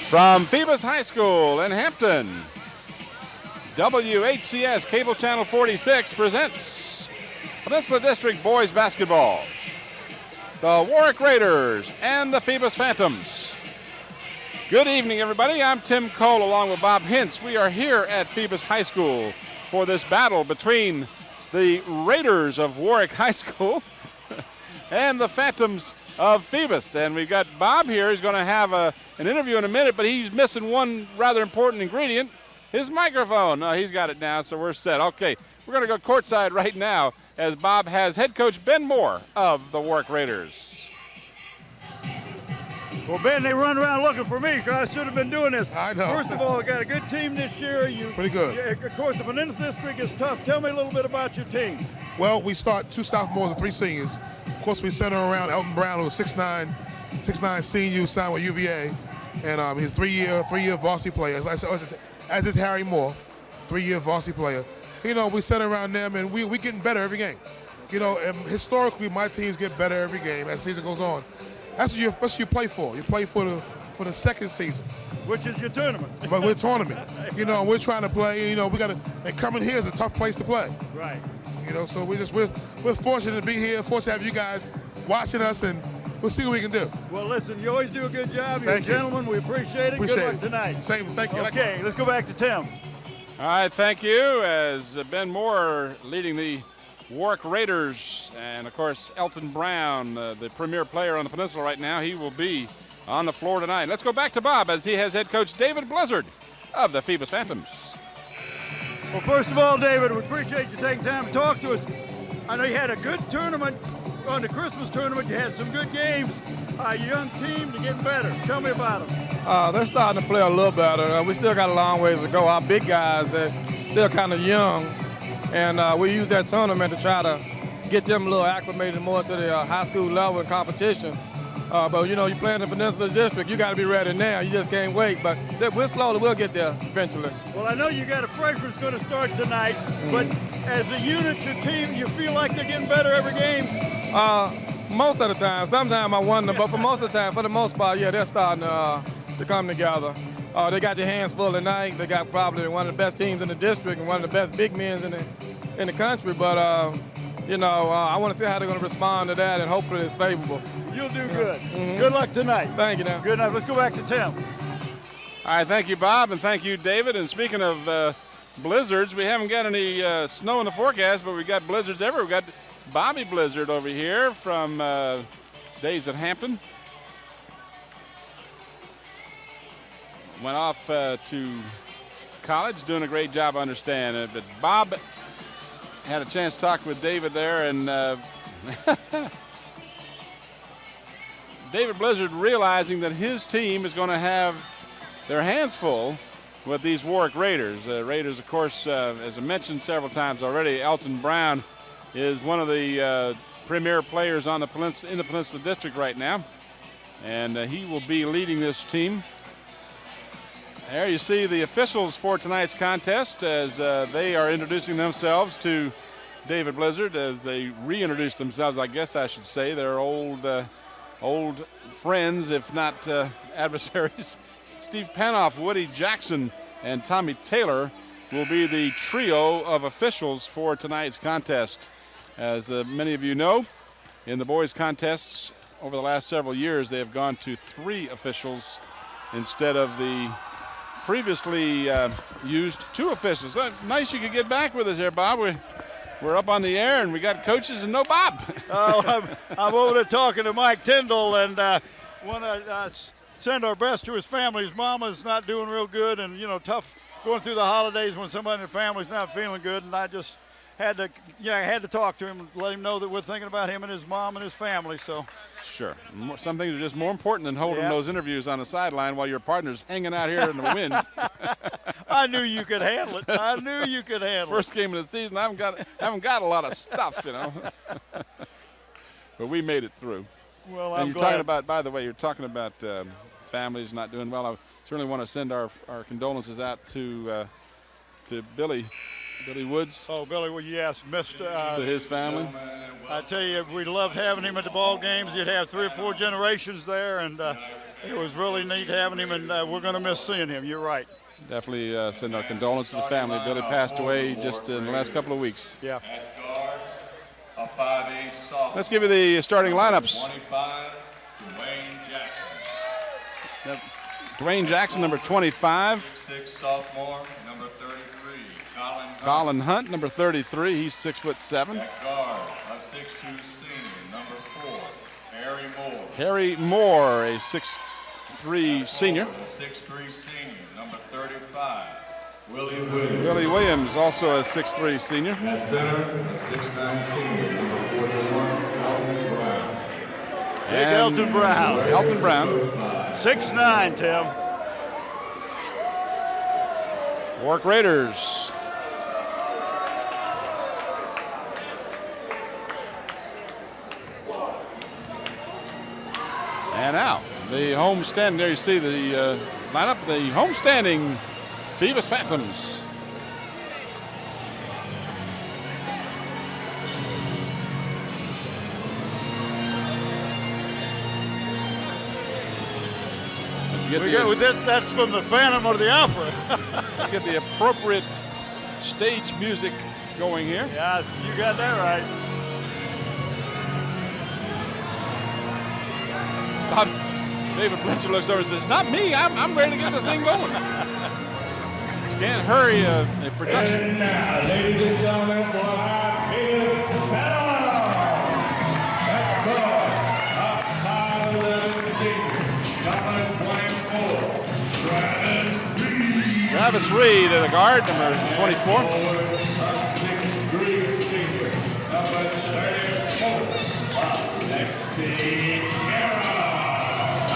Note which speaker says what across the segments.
Speaker 1: From Phoebus High School in Hampton, WHCS Cable Channel 46 presents Peninsula District Boys Basketball. The Warwick Raiders and the Phoebus Phantoms. Good evening, everybody. I'm Tim Cole along with Bob Hintz. We are here at Phoebus High School for this battle between the Raiders of Warwick High School and the Phantoms of Phoebus. And we've got Bob here. He's going to have an interview in a minute, but he's missing one rather important ingredient, his microphone. No, he's got it now, so we're set. Okay, we're going to go courtside right now as Bob has head coach Ben Moore of the Warwick Raiders.
Speaker 2: Well, Ben, they run around looking for me because I should have been doing this.
Speaker 3: I know.
Speaker 2: First of all, we got a good team this year.
Speaker 3: Pretty good.
Speaker 2: Of course, the Peninsula District is tough. Tell me a little bit about your team.
Speaker 3: Well, we start 2 sophomores and 3 seniors. Of course, we center around Elton Brown, who's 6'9" senior, signed with UVA, and he's a three-year varsity player. As is Harry Moore, 3-year varsity player. You know, we center around them, and we getting better every game. You know, and historically, my teams get better every game as the season goes on. That's what you play for. You play for the second season,
Speaker 2: which is your tournament.
Speaker 3: But we're tournament. You know, we're trying to play. You know, and coming here is a tough place to play.
Speaker 2: Right.
Speaker 3: You know, so we're fortunate to be here. Fortunate to have you guys watching us, and we'll see what we can do.
Speaker 2: Well, listen, you always do a good job. You're a gentleman. We appreciate it. Good luck tonight.
Speaker 3: Same. Thank you.
Speaker 2: Okay, let's go back to Tim.
Speaker 1: All right, thank you. As Ben Moore leading the Warwick Raiders, and of course Elton Brown, the premier player on the peninsula right now, he will be on the floor tonight. Let's go back to Bob as he has head coach David Blizzard of the Phoebus Phantoms.
Speaker 2: Well, first of all, David, we appreciate you taking time to talk to us. I know you had a good tournament on the Christmas tournament. You had some good games. Your young team, they're getting better. Tell me about them.
Speaker 4: They're starting to play a little better. We still got a long ways to go. Our big guys, they're still kind of young. And we use that tournament to try to get them a little acclimated more to the high school level and competition. But, you know, you play in the Peninsula District, you got to be ready now. You just can't wait. But we'll get there eventually.
Speaker 2: Well, I know you got a freshman who's going to start tonight, but as a unit, your team, you feel like they're getting better every game?
Speaker 4: Most of the time. Sometimes I wonder, but for most of the time, for the most part, yeah, they're starting to come together. They got their hands full tonight. They got probably one of the best teams in the district and one of the best big men in the country. But, you know, I want to see how they're going to respond to that, and hopefully it's favorable.
Speaker 2: You'll do good. Good luck tonight.
Speaker 4: Thank you. Now.
Speaker 2: Good night. Let's go back to Tim.
Speaker 1: All right, thank you, Bob, and thank you, David. And speaking of blizzards, we haven't got any snow in the forecast, but we got blizzards everywhere. We got Bobby Blizzard over here from days at Hampton. Went off to college, doing a great job, I understand. But Bob had a chance to talk with David there, and David Blizzard realizing that his team is going to have their hands full with these Warwick Raiders. Raiders, of course, as I mentioned several times already, Elton Brown is one of the premier players on in the Peninsula District right now, and he will be leading this team. There you see the officials for tonight's contest as they are introducing themselves to David Blizzard, as they reintroduce themselves, I guess I should say. They're old friends, if not adversaries. Steve Panoff, Woody Jackson, and Tommy Taylor will be the trio of officials for tonight's contest. As many of you know, in the boys' contests over the last several years, they have gone to 3 officials instead of the previously used 2 officials. Nice you could get back with us here, Bob. We're up on the air, and we got coaches and no Bob.
Speaker 2: I'm over there talking to Mike Tyndall, and want to send our best to his family. His mama's not doing real good, and, you know, tough going through the holidays when somebody in the family's not feeling good, and I just had to talk to him and let him know that we're thinking about him and his mom and his family. So
Speaker 1: sure, some things are just more important than holding those interviews on the sideline while your partner's hanging out here in the wind.
Speaker 2: I knew you could handle it. I knew you could handle it.
Speaker 1: First game of the season, I haven't got a lot of stuff, you know. But we made it through.
Speaker 2: Well,
Speaker 1: and you're talking about, by the way, you're talking about families not doing well. I certainly want to send our condolences out to Billy Woods.
Speaker 2: Oh, Billy, well, yes, missed.
Speaker 1: To his family.
Speaker 2: I tell you, we loved having him at the ball games. You'd have 3 or 4 generations there, and It was really neat having him, and we're going to miss seeing him. You're right.
Speaker 1: Definitely send our condolences to the family. Billy passed away just in the last couple of weeks.
Speaker 2: Yeah.
Speaker 1: Let's give you the starting lineups.
Speaker 5: 25, Dwayne Jackson.
Speaker 1: Dwayne Jackson, number 25.
Speaker 5: 6'6" sophomore, number 33,
Speaker 1: Colin Hunt, number 33. He's 6'7".
Speaker 5: At guard, a 6'2" senior, number 4, Harry Moore.
Speaker 1: Harry Moore, a 6'3" senior.
Speaker 5: A 6'3" senior, number 35, Willie Williams.
Speaker 1: Willie Williams, also a 6'3" senior.
Speaker 5: At center, a 6'9" senior, number 41, Elton Brown.
Speaker 2: Big Elton Brown.
Speaker 1: Elton Brown.
Speaker 2: 6'9", Tim.
Speaker 1: Warwick Raiders. And now, the homestand. There you see the lineup. The homestanding Phoebus Phantoms.
Speaker 2: That's from the Phantom of the Opera.
Speaker 1: Get the appropriate stage music going here.
Speaker 2: Yeah, you got that right.
Speaker 1: David Blitzer looks over and says, "Not me. I'm ready to get this thing going." You can't hurry a production.
Speaker 5: And now, ladies and gentlemen, for our biggest battle, at guard, a 5'11" senior, number 24,
Speaker 1: Travis Reed at the guard, number 24.
Speaker 5: a 6'3" senior, number 34,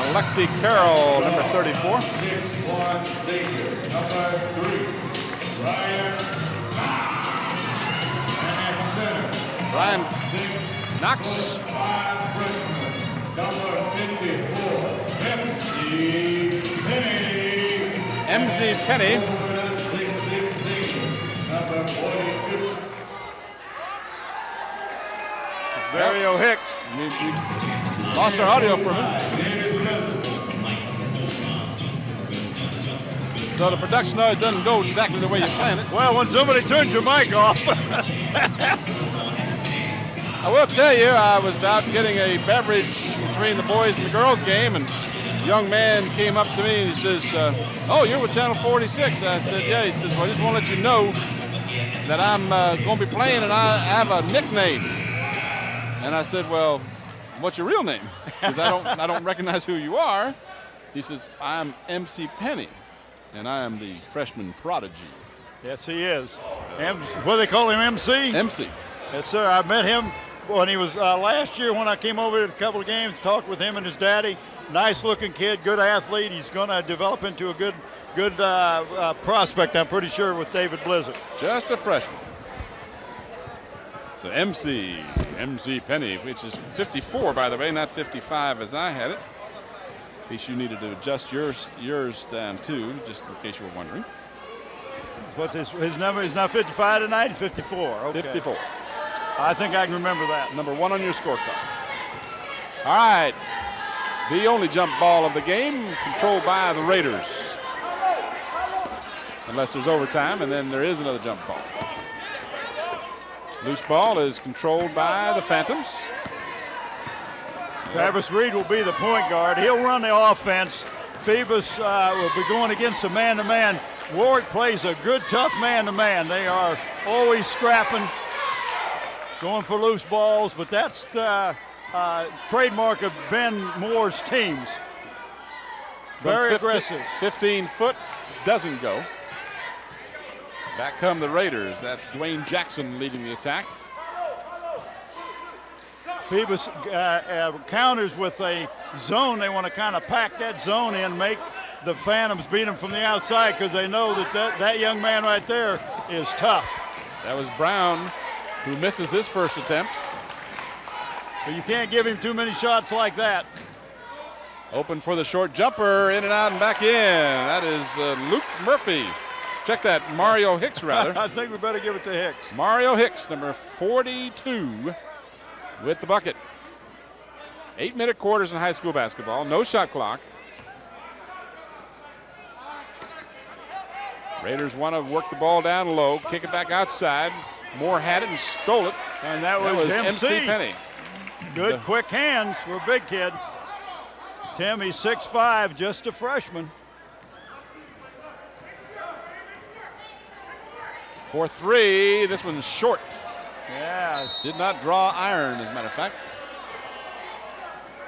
Speaker 1: Alexi Carroll, number 34.
Speaker 5: 6'1" senior, number 3, Ryan and at center,
Speaker 1: Brian Knox.
Speaker 5: 6'5" freshman, number 54, MG Penny.
Speaker 1: MZ Penny.
Speaker 5: 6'6" senior, number 42.
Speaker 2: Mario Hicks.
Speaker 1: We lost our audio for a minute. So the production doesn't go exactly the way you planned it.
Speaker 2: Well, when somebody turns your mic off.
Speaker 1: I will tell you, I was out getting a beverage between the boys and the girls game, and a young man came up to me and he says, "Oh, you're with Channel 46." I said, "Yeah." He says, "Well, I just want to let you know that I'm going to be playing and I have a nickname." And I said, "Well, what's your real name? Because I don't recognize who you are." He says, "I'm MC Penny, and I am the freshman prodigy."
Speaker 2: Yes, he is. What do they call him, MC?
Speaker 1: MC.
Speaker 2: Yes, sir. I met him when he was last year when I came over to a couple of games, talked with him and his daddy. Nice-looking kid, good athlete. He's going to develop into a good prospect, I'm pretty sure, with David Blizzard.
Speaker 1: Just a freshman. So MC Penny, which is 54, by the way, not 55 as I had it. In case you needed to adjust yours down too, just in case you were wondering.
Speaker 2: What's his number? He's not 55 tonight. He's 54. Okay.
Speaker 1: 54.
Speaker 2: I think I can remember that.
Speaker 1: Number 1 on your scorecard. All right. The only jump ball of the game, controlled by the Raiders. Unless there's overtime, and then there is another jump ball. Loose ball is controlled by the Phantoms.
Speaker 2: Travis Reed will be the point guard. He'll run the offense. Phoebus will be going against a man-to-man. Warwick plays a good, tough man-to-man. They are always scrapping, going for loose balls, but that's the trademark of Ben Moore's teams. Very aggressive.
Speaker 1: 15 foot doesn't go. Back come the Raiders. That's Dwayne Jackson leading the attack.
Speaker 2: Phoebus counters with a zone. They want to kind of pack that zone in, make the Phantoms beat them from the outside because they know that young man right there is tough.
Speaker 1: That was Brown, who misses his first attempt.
Speaker 2: But you can't give him too many shots like that.
Speaker 1: Open for the short jumper, in and out and back in. That is Luke Murphy. Check that, Mario Hicks, rather.
Speaker 2: I think we better give it to Hicks.
Speaker 1: Mario Hicks, number 42, with the bucket. 8-minute quarters in high school basketball, no shot clock. Raiders want to work the ball down low, kick it back outside. Moore had it and stole it.
Speaker 2: And that was
Speaker 1: MC Penny.
Speaker 2: Good quick hands for a big kid. Tim, he's 6'5", just a freshman.
Speaker 1: For three, this one's short.
Speaker 2: Yeah.
Speaker 1: Did not draw iron, as a matter of fact.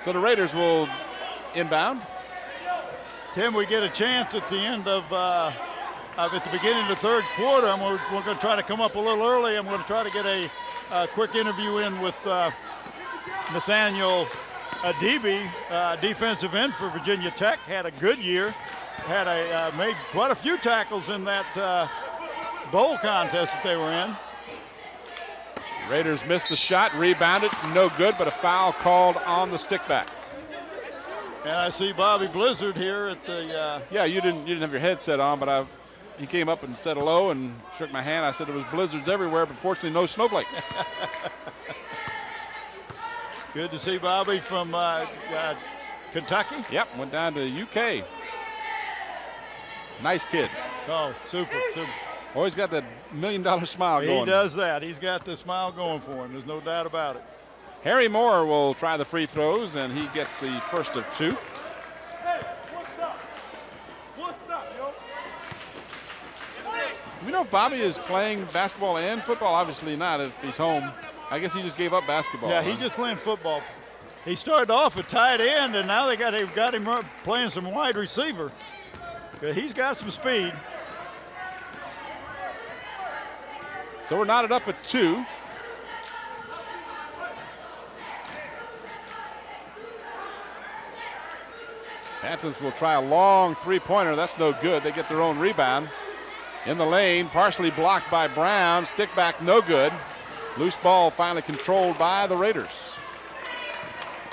Speaker 1: So the Raiders will inbound.
Speaker 2: Tim, we get a chance at the end of at the beginning of the third quarter. We're going to try to come up a little early. I'm going to try to get a quick interview in with Nathaniel Adibi, defensive end for Virginia Tech. Had a good year. Had made quite a few tackles in that bowl contest that they were in.
Speaker 1: Raiders missed the shot, rebounded, no good, but a foul called on the stick back.
Speaker 2: And I see Bobby Blizzard here at the.
Speaker 1: Yeah, you didn't have your headset on, but he came up and said hello and shook my hand. I said there was blizzards everywhere, but fortunately no snowflakes.
Speaker 2: Good to see Bobby from Kentucky.
Speaker 1: Yep, went down to UK. Nice kid.
Speaker 2: Oh, super.
Speaker 1: Always got that $1 million smile going.
Speaker 2: He does that. He's got the smile going for him. There's no doubt about it.
Speaker 1: Harry Moore will try the free throws, and he gets the first of two. Do we know if Bobby is playing basketball and football? Obviously not if he's home. I guess he just gave up basketball.
Speaker 2: Yeah, he's just playing football. He started off at tight end, and now they got him playing some wide receiver. He's got some speed.
Speaker 1: So we're knotted up at 2. Phantoms will try a long three-pointer. That's no good. They get their own rebound. In the lane, partially blocked by Brown. Stick back, no good. Loose ball finally controlled by the Raiders.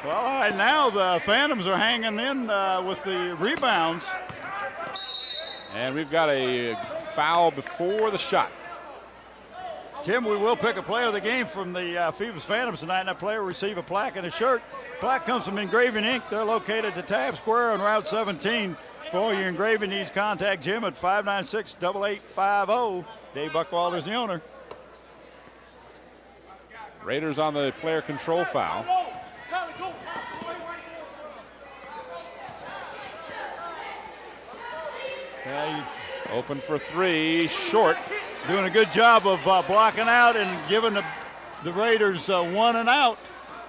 Speaker 2: Well, all right, now the Phantoms are hanging in with the rebounds.
Speaker 1: And we've got a foul before the shot.
Speaker 2: Tim, we will pick a player of the game from the Phoebus Phantoms tonight, and that player will receive a plaque and a shirt. Plaque comes from Engraving Inc. They're located at the Tab Square on Route 17. For all your engraving needs, contact Jim at 596-8850. Dave Buckwalter's the owner.
Speaker 1: Raiders on the player control foul. Open for three, short.
Speaker 2: Doing a good job of blocking out and giving the Raiders one and out.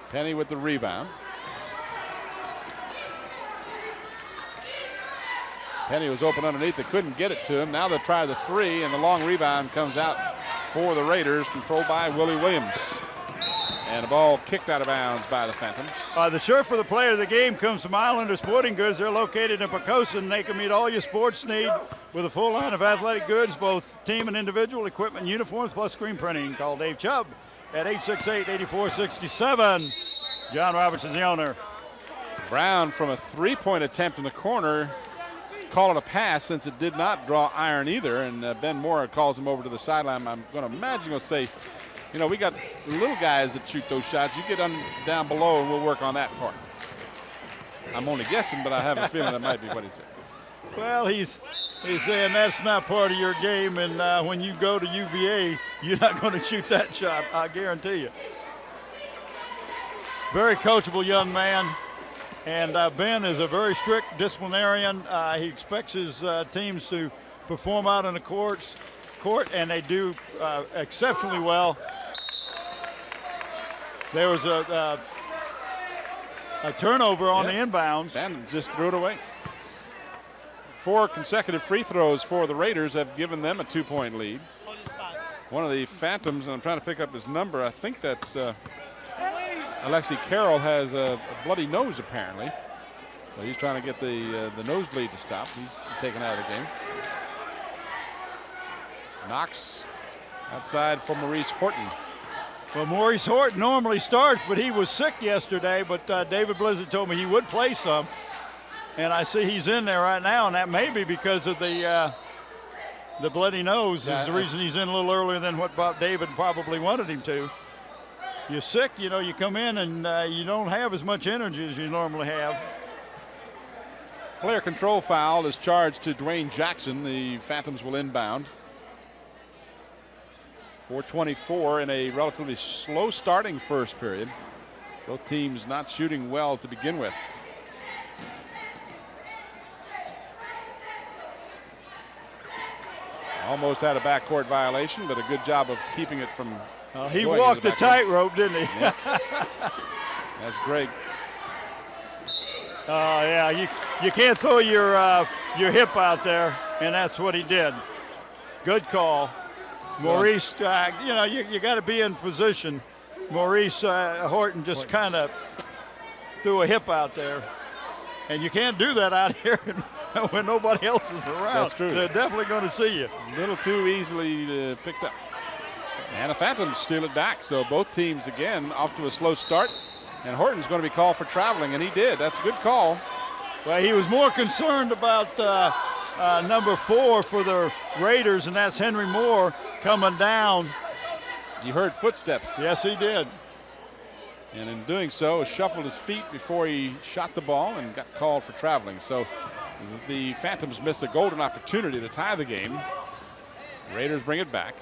Speaker 1: Penny with the rebound. Penny was open underneath. They couldn't get it to him. Now they'll try the three, and the long rebound comes out for the Raiders, controlled by Willie Williams. And the ball kicked out of bounds by the Phantoms.
Speaker 2: The shirt for the player of the game comes from Islander Sporting Goods. They're located in Poquoson. They can meet all your sports needs with a full line of athletic goods, both team and individual equipment, uniforms, plus screen printing. Call Dave Chubb at 868-8467. John Roberts is the owner.
Speaker 1: Brown from a three-point attempt in the corner called it a pass since it did not draw iron either, and Ben Moore calls him over to the sideline. I'm going to imagine he'll say, you know, we got the little guys that shoot those shots. You get down below and we'll work on that part. I'm only guessing, but I have a feeling that might be what he said.
Speaker 2: Well, he's saying that's not part of your game, and when you go to UVA, you're not going to shoot that shot, I guarantee you. Very coachable young man, and Ben is a very strict disciplinarian. He expects his teams to perform out on the court, and they do exceptionally well. There was a turnover on the inbounds.
Speaker 1: Ben just threw it away. 4 consecutive free throws for the Raiders have given them a 2-point lead. One of the Phantoms, and I'm trying to pick up his number, I think that's Alexi Carroll, has a bloody nose apparently. So he's trying to get the nosebleed to stop. He's taken out of the game. Knox outside for Maurice Horton.
Speaker 2: Well, Maurice Horton normally starts, but he was sick yesterday, but David Blizzard told me he would play some. And I see he's in there right now, and that may be because of the bloody nose is the reason he's in a little earlier than what David probably wanted him to. You're sick, you know, you come in and you don't have as much energy as you normally have.
Speaker 1: Player control foul is charged to Dwayne Jackson. The Phantoms will inbound. 4:24 in a relatively slow starting first period. Both teams not shooting well to begin with. Almost had a backcourt violation, but a good job of keeping it from.
Speaker 2: He walked the tightrope, didn't he?
Speaker 1: Yeah. That's great.
Speaker 2: Oh yeah, you can't throw your hip out there, and that's what he did. Good call, Maurice. You got to be in position. Maurice Horton just kind of threw a hip out there, and you can't do that out here when nobody else is around.
Speaker 1: That's true.
Speaker 2: They're definitely going to see you.
Speaker 1: A little too easily picked up. And the Phantoms steal it back. So both teams, again, off to a slow start. And Horton's going to be called for traveling, and he did. That's a good call.
Speaker 2: Well, he was more concerned about number 4 for the Raiders, and that's Henry Moore coming down.
Speaker 1: You heard footsteps.
Speaker 2: Yes, he did.
Speaker 1: And in doing so, shuffled his feet before he shot the ball and got called for traveling. So the Phantoms miss a golden opportunity to tie the game. Raiders bring it back.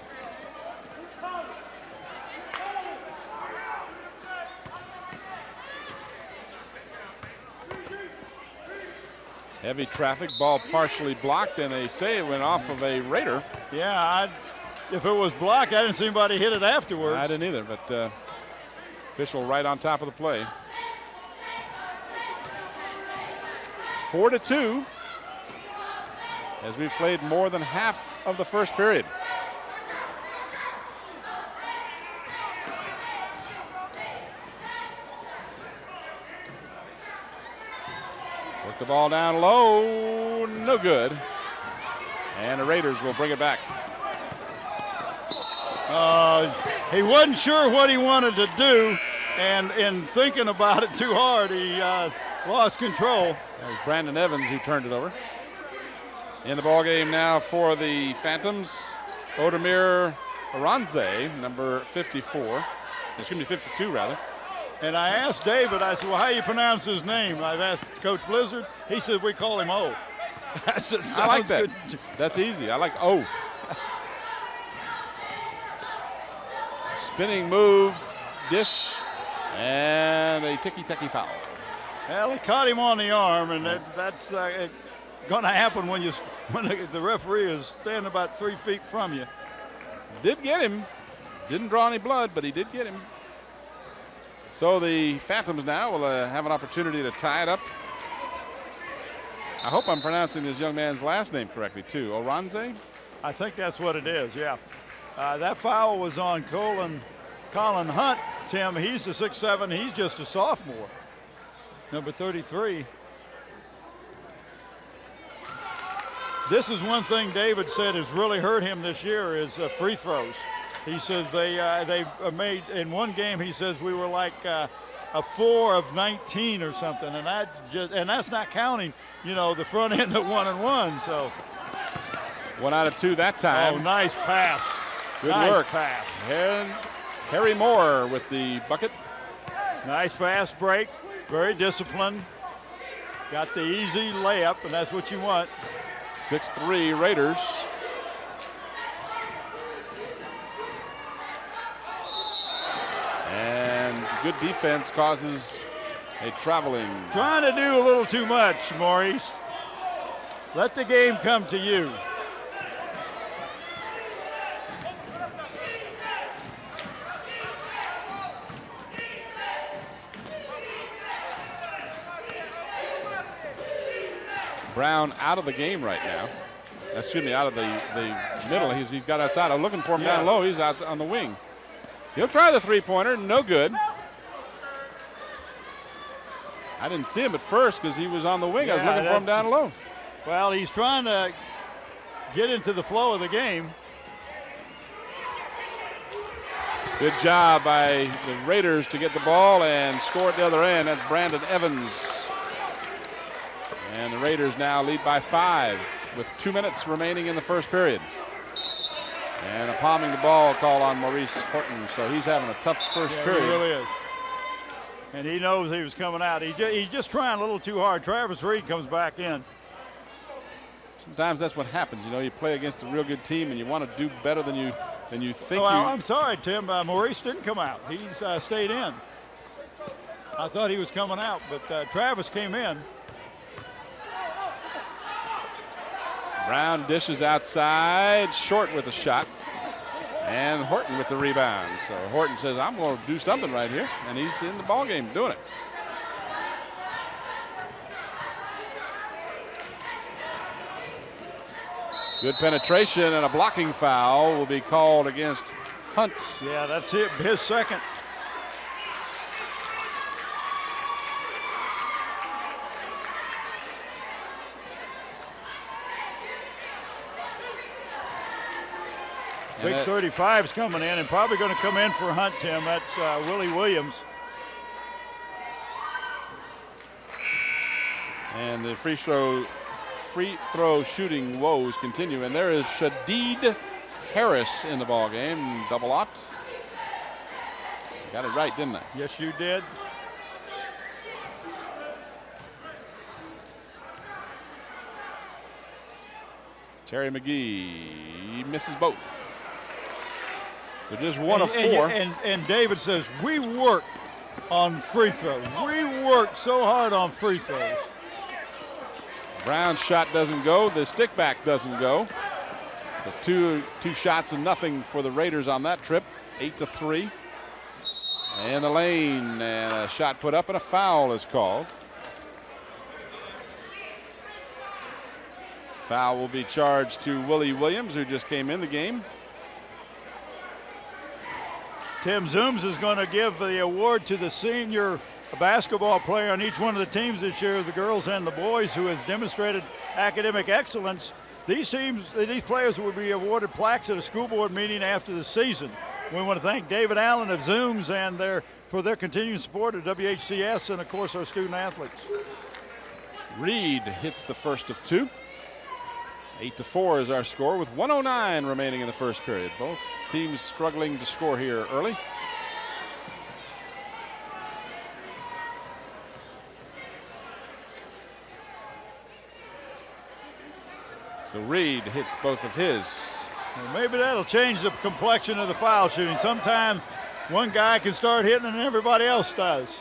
Speaker 1: Heavy traffic, ball partially blocked, and they say it went off of a Raider.
Speaker 2: Yeah, if it was blocked, I didn't see anybody hit it afterwards.
Speaker 1: I didn't either, but official right on top of the play. 4-2, as we've played more than half of the first period. Work the ball down low, no good. And the Raiders will bring it back.
Speaker 2: He wasn't sure what he wanted to do, and in thinking about it too hard, he lost control.
Speaker 1: That was Brandon Evans who turned it over. In the ball game now for the Phantoms, Odemir Aranze, number 54. Excuse me, 52 rather.
Speaker 2: And I asked David, I said, well, how do you pronounce his name? I've asked Coach Blizzard. He said, we call him O. I said,
Speaker 1: I like that.
Speaker 2: Good.
Speaker 1: That's easy. I like O. Spinning move, dish, and a ticky-tacky foul.
Speaker 2: Well, he caught him on the arm, and that's going to happen when the referee is standing about 3 feet from you.
Speaker 1: Did get him. Didn't draw any blood, but he did get him. So the Phantoms now will have an opportunity to tie it up. I hope I'm pronouncing this young man's last name correctly, too. Oranze?
Speaker 2: I think that's what it is, yeah. That foul was on Colin Hunt, Tim. He's a 6'7". He's just a sophomore. Number 33. This is one thing David said has really hurt him this year is free throws. He says they made in one game. He says we were like a 4 of 19 or something, and that's not counting, the front end of 1 and 1. So
Speaker 1: 1 out of 2 that time.
Speaker 2: Oh, nice pass.
Speaker 1: Good
Speaker 2: nice
Speaker 1: work.
Speaker 2: Pass.
Speaker 1: And Harry Moore with the bucket.
Speaker 2: Nice fast break. Very disciplined. Got the easy layup, and that's what you want.
Speaker 1: 6-3 Raiders. And good defense causes a traveling.
Speaker 2: Trying to do a little too much, Maurice. Let the game come to you.
Speaker 1: Brown out of the game right now. Excuse me, out of the middle. He's got outside. I'm looking for him down low. He's out on the wing. He'll try the three-pointer. No good. I didn't see him at first because he was on the wing. I was looking for him down low.
Speaker 2: Well, he's trying to get into the flow of the game.
Speaker 1: Good job by the Raiders to get the ball and score at the other end. That's Brandon Evans. And the Raiders now lead by 5 with 2 minutes remaining in the first period. And a palming the ball call on Maurice Horton, so he's having a tough first period.
Speaker 2: He really is. And he knows he was coming out. He's just trying a little too hard. Travis Reed comes back in.
Speaker 1: Sometimes that's what happens. You know, you play against a real good team and you want to do better than you think.
Speaker 2: Well, I'm sorry, Tim. Maurice didn't come out. He's stayed in. I thought he was coming out, but Travis came in.
Speaker 1: Brown dishes outside, short with a shot, and Horton with the rebound. So Horton says, I'm going to do something right here, and he's in the ball game doing it. Good penetration, and a blocking foul will be called against Hunt.
Speaker 2: Yeah, that's it. His second. Big 35's coming in and probably going to come in for Hunt, Tim. That's Willie Williams.
Speaker 1: And the free throw shooting woes continue. And there is Shadid Harris in the ball game. Double aught. Got it right, didn't I?
Speaker 2: Yes, you did.
Speaker 1: Terry McGee misses both. So just one of four.
Speaker 2: And David says, we work on free throws. We work so hard on free throws.
Speaker 1: Brown's shot doesn't go. The stick back doesn't go. So two shots and nothing for the Raiders on that trip. 8-3. And the lane, and a shot put up and a foul is called. Foul will be charged to Willie Williams, who just came in the game.
Speaker 2: Tim Zooms is going to give the award to the senior basketball player on each one of the teams this year, the girls and the boys, who has demonstrated academic excellence. These players will be awarded plaques at a school board meeting after the season. We want to thank David Allen of Zooms and for their continued support of WHCS and, of course, our student athletes.
Speaker 1: Reed hits the first of two. 8-4 is our score with 1:09 remaining in the first period. Both teams struggling to score here early. So Reed hits both of his.
Speaker 2: Well, maybe that'll change the complexion of the foul shooting. Sometimes one guy can start hitting and everybody else does.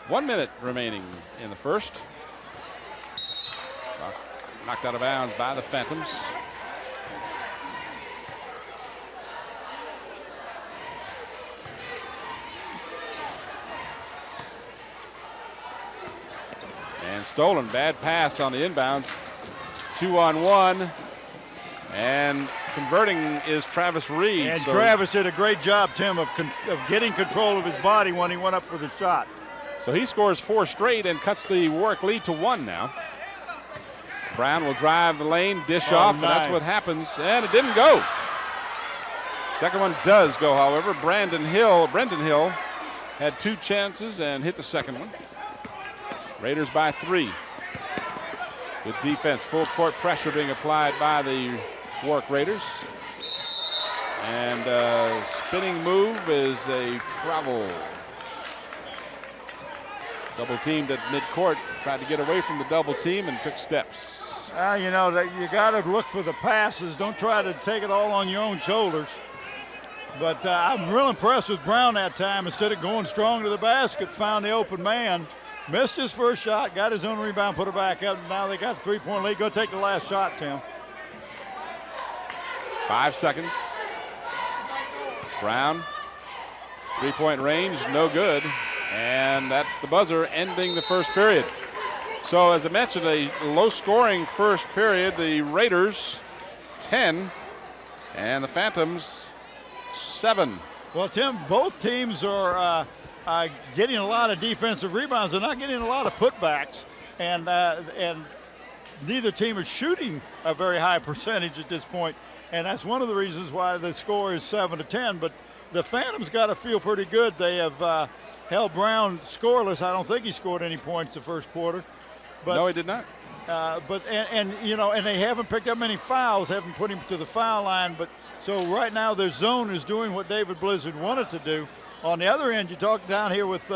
Speaker 1: 1 minute remaining in the first. Knocked out of bounds by the Phantoms. And stolen. Bad pass on the inbounds. 2-on-1. And converting is Travis Reed.
Speaker 2: And Travis did a great job, Tim, of getting control of his body when he went up for the shot.
Speaker 1: So he scores 4 straight and cuts the Warwick lead to 1 now. Brown will drive the lane, dish off, and that's what happens. And it didn't go. Second one does go, however. Brendan Hill had 2 chances and hit the second one. Raiders by 3. Good defense, full court pressure being applied by the Warwick Raiders. And spinning move is a travel. Double teamed at midcourt, tried to get away from the double team and took steps.
Speaker 2: You know, that you got to look for the passes. Don't try to take it all on your own shoulders. But I'm real impressed with Brown that time. Instead of going strong to the basket, found the open man, missed his first shot, got his own rebound, put it back up. Now they got a 3-point lead. Go take the last shot, Tim.
Speaker 1: 5 seconds. Brown, 3-point range, no good. And that's the buzzer ending the first period. So as I mentioned, a low-scoring first period. The Raiders 10 and the Phantoms 7.
Speaker 2: Well, Tim, both teams are getting a lot of defensive rebounds. They're not getting a lot of putbacks, and neither team is shooting a very high percentage at this point. And that's one of the reasons why the score is 7-10. But the Phantoms got to feel pretty good. They have held Brown scoreless. I don't think he scored any points the first quarter. But,
Speaker 1: no, he did not.
Speaker 2: You know, and they haven't picked up many fouls, haven't put him to the foul line. But so right now their zone is doing what David Blizzard wanted to do On the other end, you talk down here with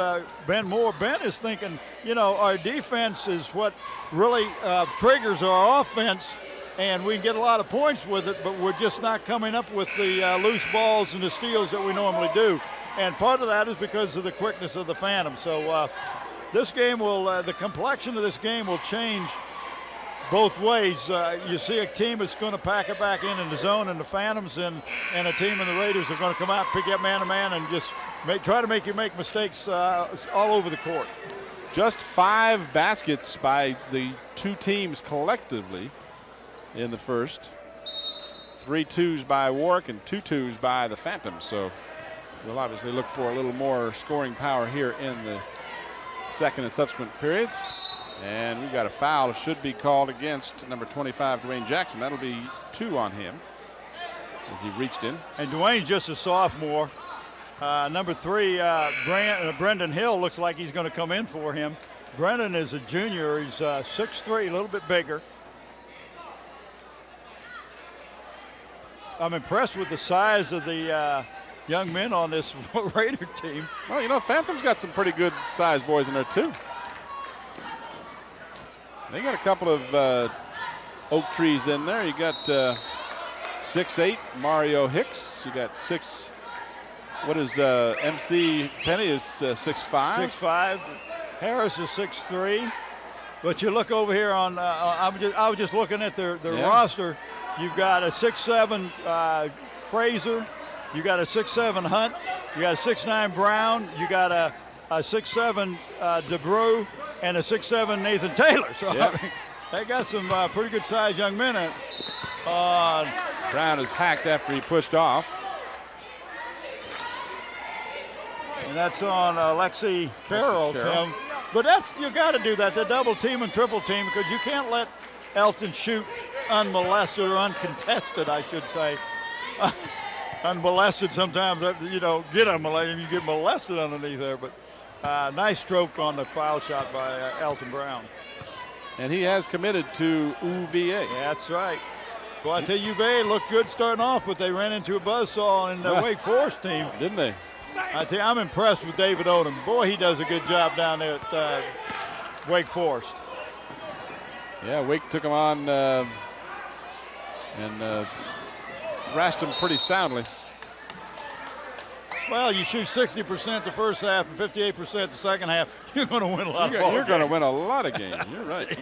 Speaker 2: Ben Moore. Ben is thinking, you know, our defense is what really triggers our offense, and we can get a lot of points with it, but we're just not coming up with the loose balls and the steals that we normally do. And part of that is because of the quickness of the Phantom. So this game will, the complexion of this game will change both ways. You see a team that's going to pack it back in the zone and the Phantoms, and a team in the Raiders are going to come out, pick up man-to-man, and just try to make you make mistakes all over the court.
Speaker 1: Just 5 baskets by the two teams collectively in the first. 3 twos by Warwick and 2 twos by the Phantoms. So we'll obviously look for a little more scoring power here in the second and subsequent periods. And we've got a foul should be called against number 25, Dwayne Jackson. That'll be 2 on him as he reached in. And
Speaker 2: Dwayne's just a sophomore. Number 3, Brendan Hill looks like he's going to come in for him. Brendan is a junior. He's 6'3", a little bit bigger. I'm impressed with the size of the young men on this Raider team.
Speaker 1: Well, you know, Phantom's got some pretty good sized boys in there too. They got a couple of oak trees in there. You got 6'8" Mario Hicks. You got what is MC Penny is 6'5".
Speaker 2: 6'5". Harris is 6'3". But you look over here on I was just looking at their roster. You've got a 6'7" Fraser. You got a 6'7" Hunt. You got a 6'9" Brown. You got a 6'7" DeBrew and a 6'7" Nathan Taylor. So I mean, they got some pretty good sized young men in it.
Speaker 1: Brown is hacked after he pushed off.
Speaker 2: And that's on Alexi Carroll, Tim. But you got to do that, the double team and triple team, because you can't let Elton shoot unmolested or uncontested, I should say. Unmolested sometimes, you know, get unmolested, you get molested underneath there. But nice stroke on the foul shot by Elton Brown.
Speaker 1: And he has committed to UVA.
Speaker 2: That's right. Well, I tell you, UVA looked good starting off, but they ran into a buzzsaw in the Wake Forest team.
Speaker 1: Didn't they?
Speaker 2: I tell you, I'm impressed with David Odom. Boy, he does a good job down there at Wake Forest.
Speaker 1: Yeah, Wake took him on and thrashed him pretty soundly.
Speaker 2: Well, you shoot 60% the first half and 58% the second half. You're going to win a lot of games.
Speaker 1: You're going to win a lot of games. You're right.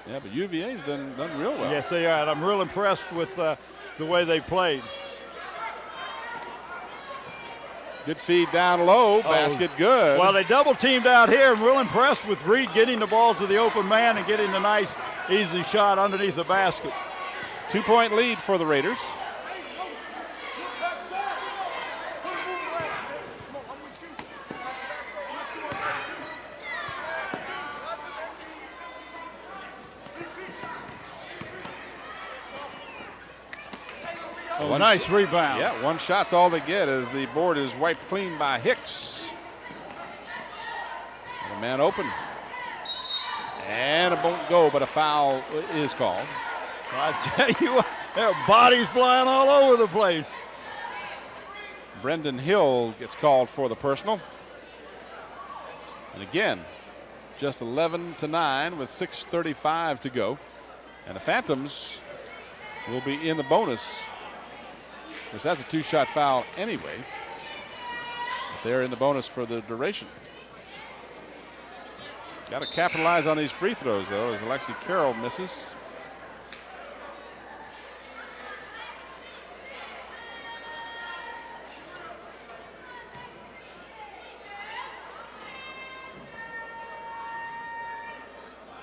Speaker 1: Yeah, but UVA's done real well.
Speaker 2: Yes, they are. And I'm real impressed with the way they played.
Speaker 1: Good feed down low, basket good.
Speaker 2: Well, they double teamed out here. I'm real impressed with Reed getting the ball to the open man and getting a nice, easy shot underneath the basket.
Speaker 1: 2-point lead for the Raiders.
Speaker 2: Nice rebound.
Speaker 1: Yeah, one shot's all they get as the board is wiped clean by Hicks. And a man open. And it won't go, but a foul is called.
Speaker 2: I tell you what, there are bodies flying all over the place.
Speaker 1: Brendan Hill gets called for the personal. And again, just 11-9 with 6:35 to go. And the Phantoms will be in the bonus. Because that's a 2-shot foul anyway. But they're in the bonus for the duration. Got to capitalize on these free throws, though, as Alexi Carroll misses.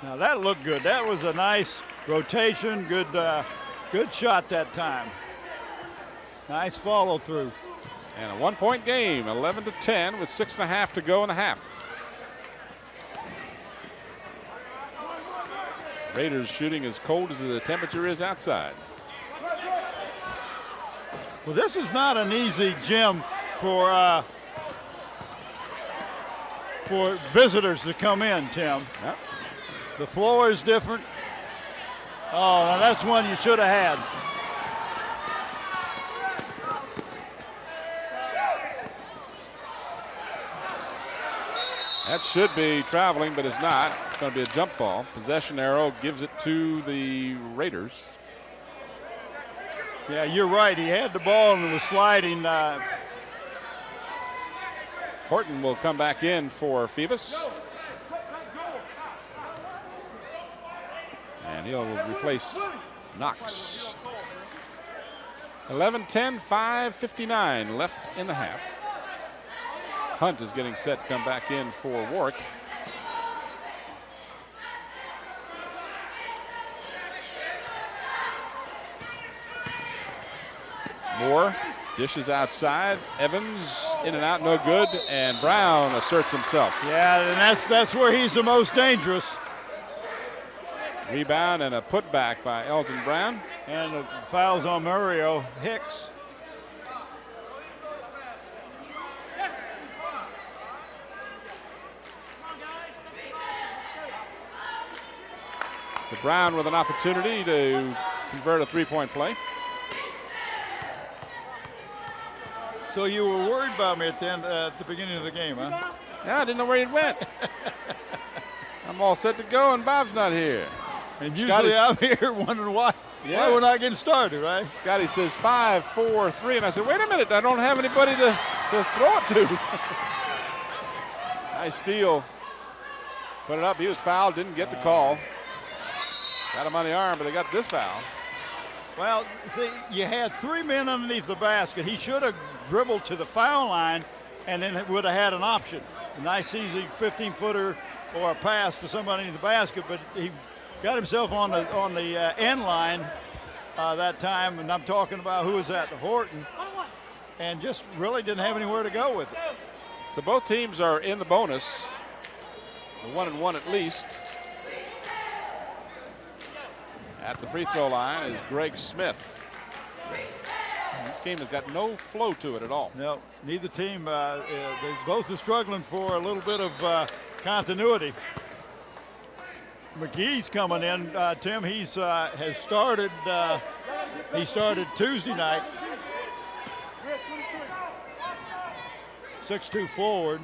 Speaker 2: Now that looked good. That was a nice rotation. Good shot that time. Nice follow through.
Speaker 1: And a 1-point game, 11-10 with 6.5 to go in the half. Raiders shooting as cold as the temperature is outside.
Speaker 2: Well, this is not an easy gym for visitors to come in, Tim.
Speaker 1: Yep.
Speaker 2: The floor is different. Oh, now that's one you should have had.
Speaker 1: That should be traveling, but it's not. It's going to be a jump ball. Possession arrow gives it to the Raiders.
Speaker 2: Yeah, you're right. He had the ball and was sliding.
Speaker 1: Horton will come back in for Phoebus. And he'll replace Knox. 11-10, 5:59 left in the half. Hunt is getting set to come back in for Warwick. Moore dishes outside. Evans in and out, no good. And Brown asserts himself.
Speaker 2: Yeah, and that's where he's the most dangerous.
Speaker 1: Rebound and a putback by Elton Brown.
Speaker 2: And the fouls on Mario Hicks.
Speaker 1: So Brown with an opportunity to convert a three-point play.
Speaker 2: So you were worried about me at the beginning of the game, huh?
Speaker 1: Yeah, I didn't know where he went. I'm all set to go, and Bob's not here.
Speaker 2: And usually I'm here wondering why we're not getting started, right?
Speaker 1: Scotty says 5, 4, 3, and I said, wait a minute, I don't have anybody to throw it to. Nice steal. Put it up. He was fouled, didn't get the call. Got him on the arm, but they got this foul.
Speaker 2: Well, see, you had three men underneath the basket. He should have dribbled to the foul line, and then it would have had an option. A nice, easy 15-footer or a pass to somebody in the basket, but he got himself on the end line that time, and I'm talking about who was that, Horton, and just really didn't have anywhere to go with it.
Speaker 1: So both teams are in the bonus, 1-1 at least. At the free throw line is Greg Smith. This game has got no flow to it at all.
Speaker 2: No, neither team. They both are struggling for a little bit of continuity. McGee's coming in. Tim, he's has started. He started Tuesday night. 6'2" forward.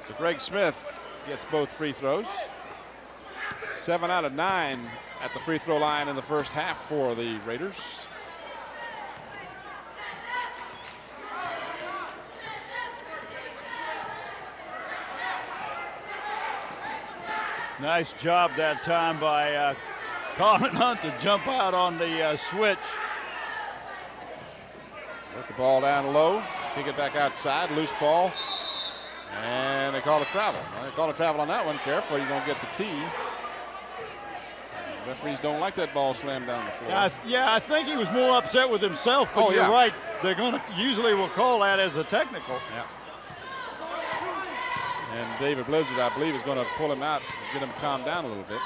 Speaker 1: So Greg Smith gets both free throws. 7 out of 9 at the free throw line in the first half for the Raiders.
Speaker 2: Nice job that time by Colin Hunt to jump out on the switch.
Speaker 1: Work the ball down low, kick it back outside, loose ball, and they call a travel. Well, they call a travel on that one. Careful, you don't get the tee. Referees don't like that ball slammed down the floor.
Speaker 2: Yeah, I think he was more upset with himself, but you're right. They're going to usually will call that as a technical.
Speaker 1: Yeah. And David Blizzard, I believe, is going to pull him out and get him calmed down a little bit.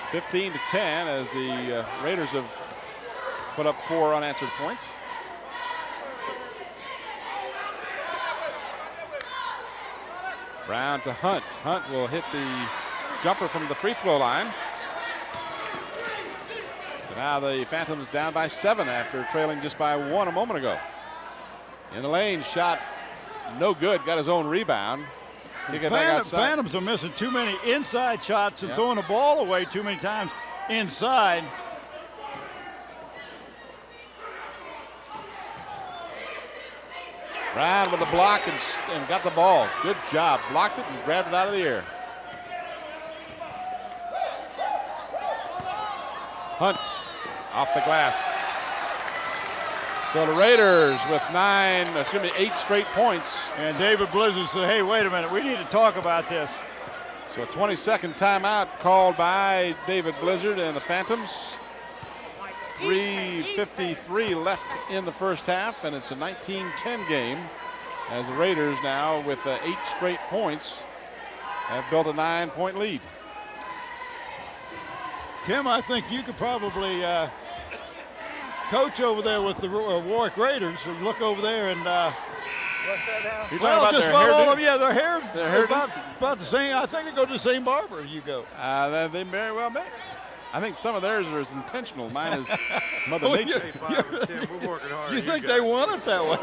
Speaker 1: 15-10 as the Raiders have put up 4 unanswered points. Brown to Hunt. Hunt will hit the jumper from the free throw line. So now the Phantoms down by 7 after trailing just by 1 a moment ago. In the lane, shot no good, got his own rebound. Kick it back outside.
Speaker 2: Phantoms are missing too many inside shots and throwing the ball away too many times inside.
Speaker 1: Brown with the block and got the ball. Good job. Blocked it and grabbed it out of the air. Hunt off the glass. So the Raiders with 8 straight points.
Speaker 2: And David Blizzard said, hey, wait a minute, we need to talk about this.
Speaker 1: So a 20-second timeout called by David Blizzard and the Phantoms. 3:53 left in the first half, and it's a 19-10 game as the Raiders now with 8 straight points have built a 9-point lead.
Speaker 2: Tim, I think you could probably coach over there with the Warwick Raiders. So look over there and
Speaker 1: What's that now? You're
Speaker 2: well,
Speaker 1: talking
Speaker 2: just
Speaker 1: about
Speaker 2: about
Speaker 1: their
Speaker 2: all of yeah, their hair
Speaker 1: Their hair
Speaker 2: about the same. I think they go to the same barber you go.
Speaker 1: They very well may. I think some of theirs are as intentional. Mine is Mother Nature.
Speaker 2: Hey,
Speaker 6: Bob and Tim, we're working hard.
Speaker 2: You
Speaker 6: on
Speaker 2: think
Speaker 6: guys.
Speaker 2: they want it that way?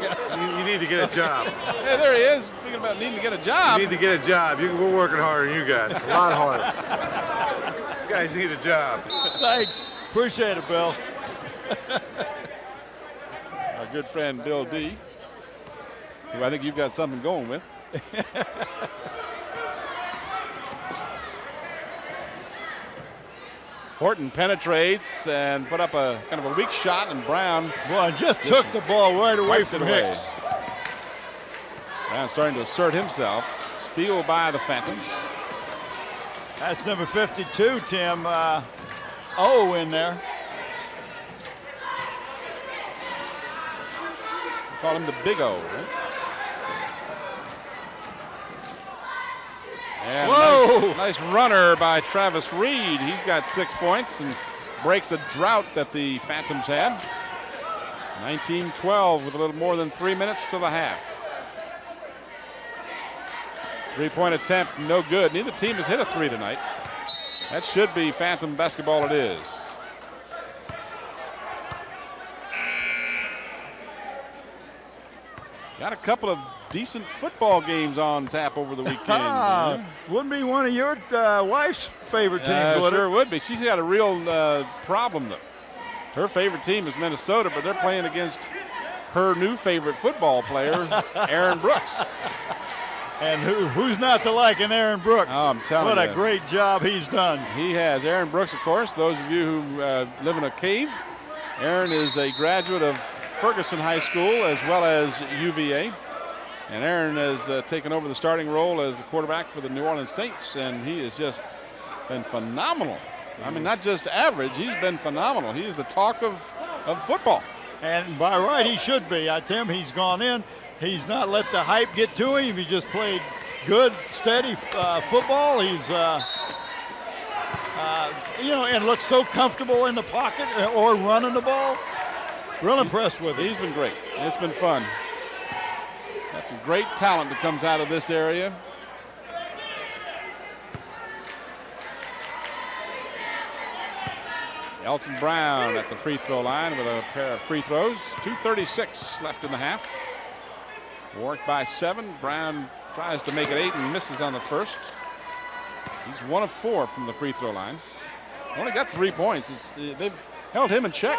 Speaker 6: You need to get a job.
Speaker 1: Hey, there he is. Speaking about needing to get a job.
Speaker 6: You need to get a job. We're working harder than you guys. A lot harder. You guys need a job.
Speaker 2: Thanks. Appreciate it, Bill.
Speaker 1: Our good friend Bill D, who I think you've got something going with. Horton penetrates and put up a kind of a weak shot, and Brown
Speaker 2: Well, just took the ball right away
Speaker 1: wiped
Speaker 2: from
Speaker 1: it away.
Speaker 2: Hicks.
Speaker 1: Brown starting to assert himself. Steal by the Phantoms.
Speaker 2: That's number 52, Tim. O in there.
Speaker 1: Call him the Big O, right? And
Speaker 2: Whoa!
Speaker 1: nice runner by Travis Reed. He's got 6 points and breaks a drought that the Phantoms had. 19-12 with a little more than 3 minutes to the half. 3-point attempt, no good. Neither team has hit a three tonight. That should be Phantom basketball it is. Got a couple of decent football games on tap over the weekend.
Speaker 2: Wouldn't be one of your wife's favorite teams, would
Speaker 1: Sure
Speaker 2: it?
Speaker 1: would be. She's got a real problem, though. Her favorite team is Minnesota, but they're playing against her new favorite football player, Aaron Brooks.
Speaker 2: And who's not to like an Aaron Brooks?
Speaker 1: Oh, I'm telling
Speaker 2: what
Speaker 1: you.
Speaker 2: a great job he's done.
Speaker 1: He has. Aaron Brooks, of course, those of you who live in a cave. Aaron is a graduate of Ferguson High School as well as UVA. And Aaron has taken over the starting role as the quarterback for the New Orleans Saints, and he has just been phenomenal. I mean, not just average, he's been phenomenal. He is the talk of football.
Speaker 2: And by right, he should be. Tim, he's gone in. He's not let the hype get to him. He just played good, steady football. He's, and looks so comfortable in the pocket or running the ball. Real impressed with him.
Speaker 1: He's been great. It's been fun. That's some great talent that comes out of this area. Elton Brown at the free throw line with a pair of free throws. 2:36 left in the half. Warwick by 7. Brown tries to make it 8 and misses on the first. He's 1 of 4 from the free throw line. Only got 3 points. They've held him in check.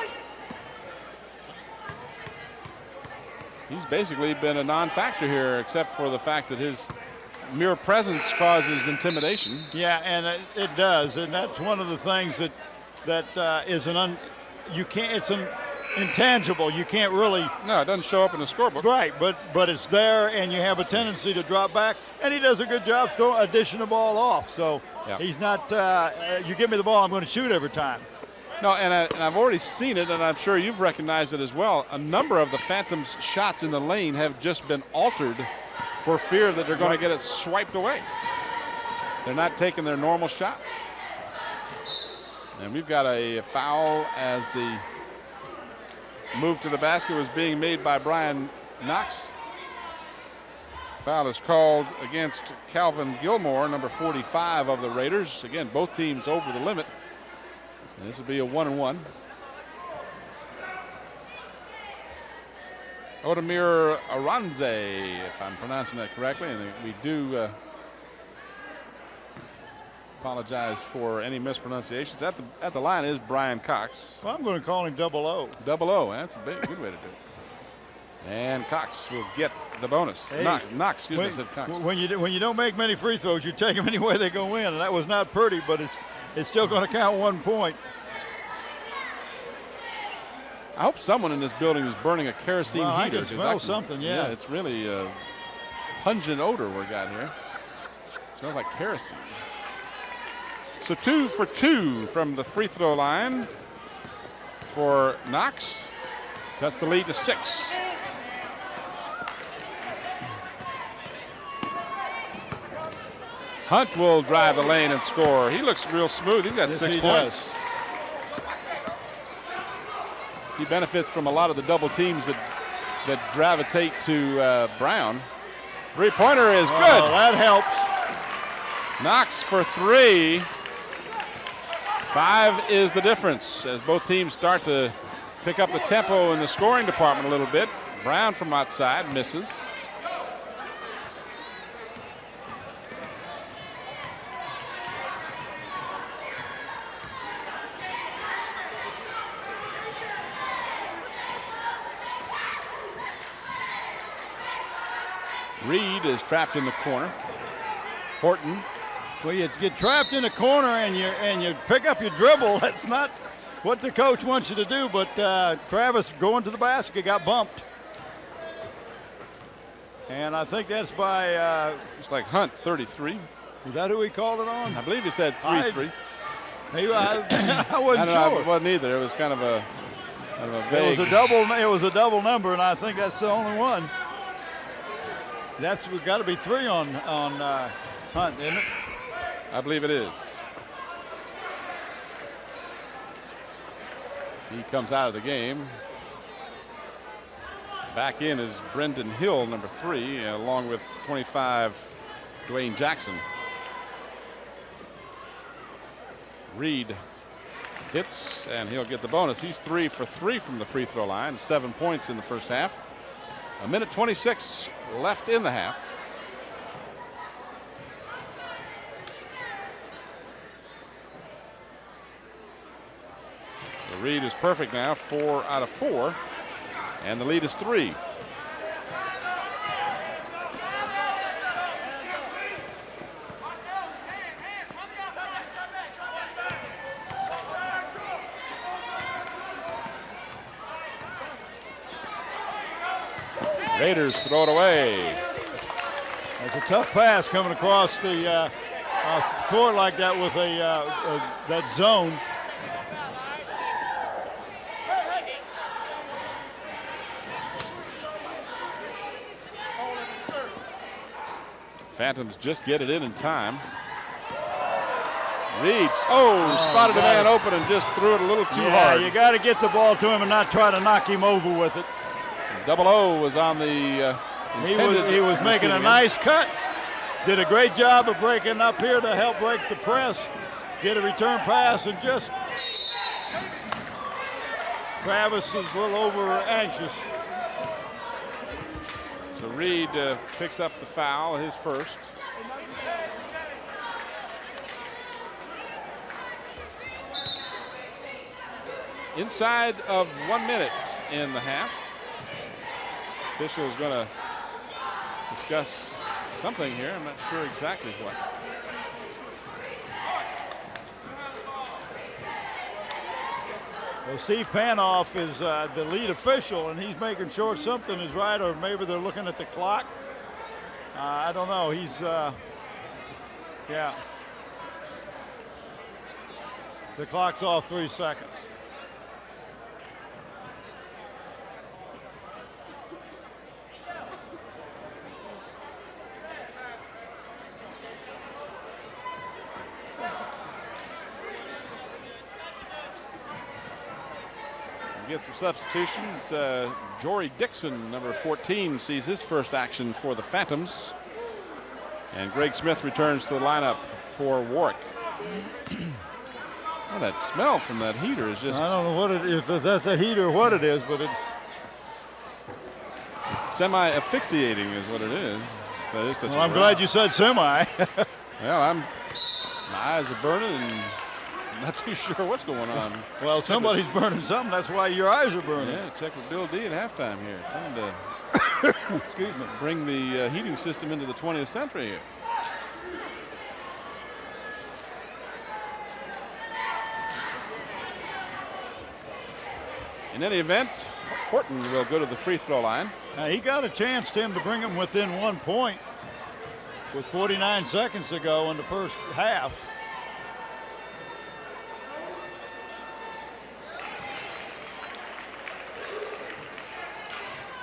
Speaker 1: He's basically been a non-factor here, except for the fact that his mere presence causes intimidation.
Speaker 2: Yeah, and it does, and that's one of the things that is it's an intangible. You can't really.
Speaker 1: No, it doesn't show up in the scorebook.
Speaker 2: Right, but it's there, and you have a tendency to drop back, and he does a good job dishing the ball off. So
Speaker 1: Yeah.
Speaker 2: he's not. You give me the ball, I'm going to shoot every time.
Speaker 1: No, and I've already seen it, and I'm sure you've recognized it as well. A number of the Phantoms' shots in the lane have just been altered for fear that they're going to get it swiped away. They're not taking their normal shots. And we've got a foul as the move to the basket was being made by Brian Knox. Foul is called against Calvin Gilmore, number 45 of the Raiders. Again, both teams over the limit. And this will be a 1-and-1. Odemir Aranze, if I'm pronouncing that correctly, and we do apologize for any mispronunciations. At the line is Brian Cox.
Speaker 2: Well, I'm going to call him 00.
Speaker 1: 00, that's a good way to do it. And Cox will get the bonus.
Speaker 2: Hey,
Speaker 1: Knox, excuse me, I said Cox.
Speaker 2: When you don't make many free throws, you take them any way they go in, and that was not pretty, but it's still going to count 1 point.
Speaker 1: I hope someone in this building is burning a kerosene
Speaker 2: Well, I
Speaker 1: heater.
Speaker 2: can
Speaker 1: 'cause
Speaker 2: smell something, yeah.
Speaker 1: Yeah, it's really a pungent odor we got here. It smells like kerosene. So 2 for 2 from the free throw line for Knox. Cuts the lead to 6. Hunt will drive the lane and score. He looks real smooth. He's got
Speaker 2: Yes,
Speaker 1: 6
Speaker 2: he
Speaker 1: points.
Speaker 2: does.
Speaker 1: He benefits from a lot of the double teams that gravitate to Brown. Three-pointer is good.
Speaker 2: Oh, that helps.
Speaker 1: Knox for 3. 5 is the difference as both teams start to pick up the tempo in the scoring department a little bit. Brown from outside misses. Reed is trapped in the corner. Horton.
Speaker 2: Well, you get trapped in a corner and you pick up your dribble. That's not what the coach wants you to do. But Travis going to the basket got bumped, and I think that's by.
Speaker 1: It's like Hunt, 33.
Speaker 2: Is that who he called it on?
Speaker 1: I believe he said 3-3.
Speaker 2: I wasn't
Speaker 1: I
Speaker 2: sure.
Speaker 1: It wasn't either. It was kind of a vague.
Speaker 2: It was a double number, and I think that's the only one. That's got to be 3 on Hunt, isn't it?
Speaker 1: I believe it is. He comes out of the game. Back in is Brendan Hill, number 3, along with 25, Dwayne Jackson. Reed hits, and he'll get the bonus. He's 3 for 3 from the free throw line, 7 points in the first half. 1:26 left in the half. So Reed is perfect now, 4 out of 4, and the lead is 3. Raiders throw it away.
Speaker 2: It's a tough pass coming across the court like that with that zone.
Speaker 1: Phantoms just get it in time. Reed, spotted a man open and just threw it a little too hard.
Speaker 2: You got to get the ball to him and not try to knock him over with it.
Speaker 1: 00 was on the
Speaker 2: he was making a nice cut. Did a great job of breaking up here to help break the press, get a return pass, and just Travis is a little over anxious.
Speaker 1: So Reed picks up the foul, his first. Inside of 1 minute in the half. Official is going to discuss something here. I'm not sure exactly what.
Speaker 2: Well, Steve Panoff is the lead official, and he's making sure something is right, or maybe they're looking at the clock. I don't know. He's, yeah. The clock's off 3 seconds.
Speaker 1: Get some substitutions. Jory Dixon, number 14, sees his first action for the Phantoms. And Greg Smith returns to the lineup for Warwick. Well, that smell from that heater is just...
Speaker 2: I don't know what it is, if that's a heater or what it is, but it's
Speaker 1: semi-asphyxiating is what it is. That is such
Speaker 2: I'm glad you said semi.
Speaker 1: Well, my eyes are burning and I'm not too sure what's going on.
Speaker 2: Well, somebody's burning something. That's why your eyes are burning.
Speaker 1: Yeah, check with Bill D at halftime here. Trying to
Speaker 2: excuse me,
Speaker 1: bring the heating system into the 20th century here. In any event, Horton will go to the free throw line.
Speaker 2: He got a chance, Tim, to bring him within 1 point with 49 seconds to go in the first half.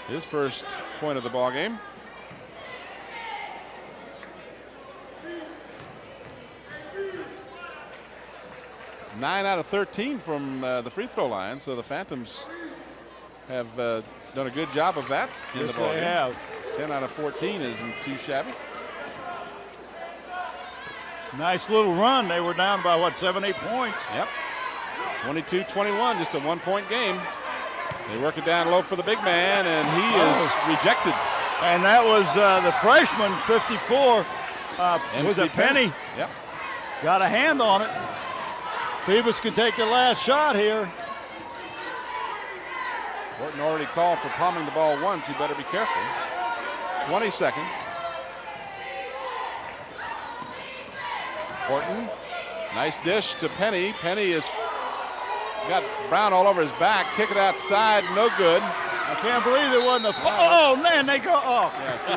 Speaker 1: His first point of the ball game. Nine out of 13 from the free throw line, so the Phantoms have done a good job of that in the ball game.
Speaker 2: Have.
Speaker 1: 10 out of 14 isn't too shabby.
Speaker 2: Nice little run. They were down by, what, 7, 8 points?
Speaker 1: Yep. 22-21, just a 1-point game. They work it down low for the big man, and he is rejected.
Speaker 2: And that was the freshman, 54. Was it Penny?
Speaker 1: Yep.
Speaker 2: Got a hand on it. Phoebus can take the last shot here.
Speaker 1: Horton already called for palming the ball once. He better be careful. 20 seconds. Horton, nice dish to Penny. Penny has got Brown all over his back. Kick it outside, no good.
Speaker 2: I can't believe there wasn't a foul. Oh, man, they go off.
Speaker 1: Yeah, see,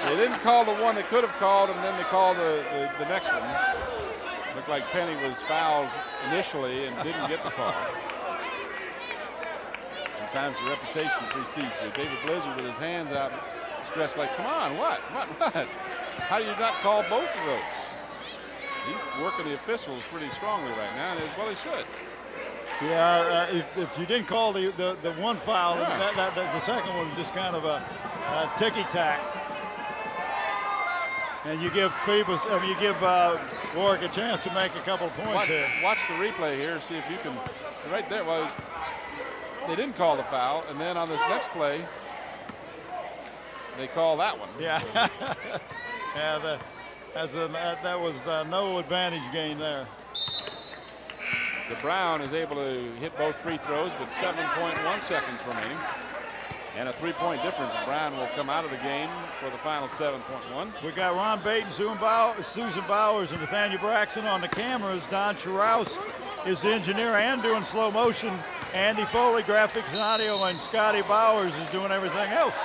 Speaker 1: they didn't call the one they could have called, and then they called the next one. Looked like Penny was fouled initially and didn't get the call. Sometimes the reputation precedes you. David Blizzard with his hands out, stressed like, come on, what? How do you not call both of those? He's working the officials pretty strongly right now, and as well he should.
Speaker 2: Yeah, if you didn't call the one foul, the second one was just kind of a ticky-tack. And you give Warwick a chance to make a couple of points here.
Speaker 1: Watch the replay here, see if you can. Right there, well, they didn't call the foul, and then on this next play, they call that one.
Speaker 2: Yeah, yeah, that was no advantage gain there.
Speaker 1: So Brown is able to hit both free throws with 7.1 seconds remaining. And a 3-point difference. Brown will come out of the game for the final 7.1.
Speaker 2: We got Ron Baton, Susan Bowers, and Nathaniel Braxton on the cameras. Don Charaus is the engineer and doing slow motion. Andy Foley, graphics and audio, and Scotty Bowers is doing everything else.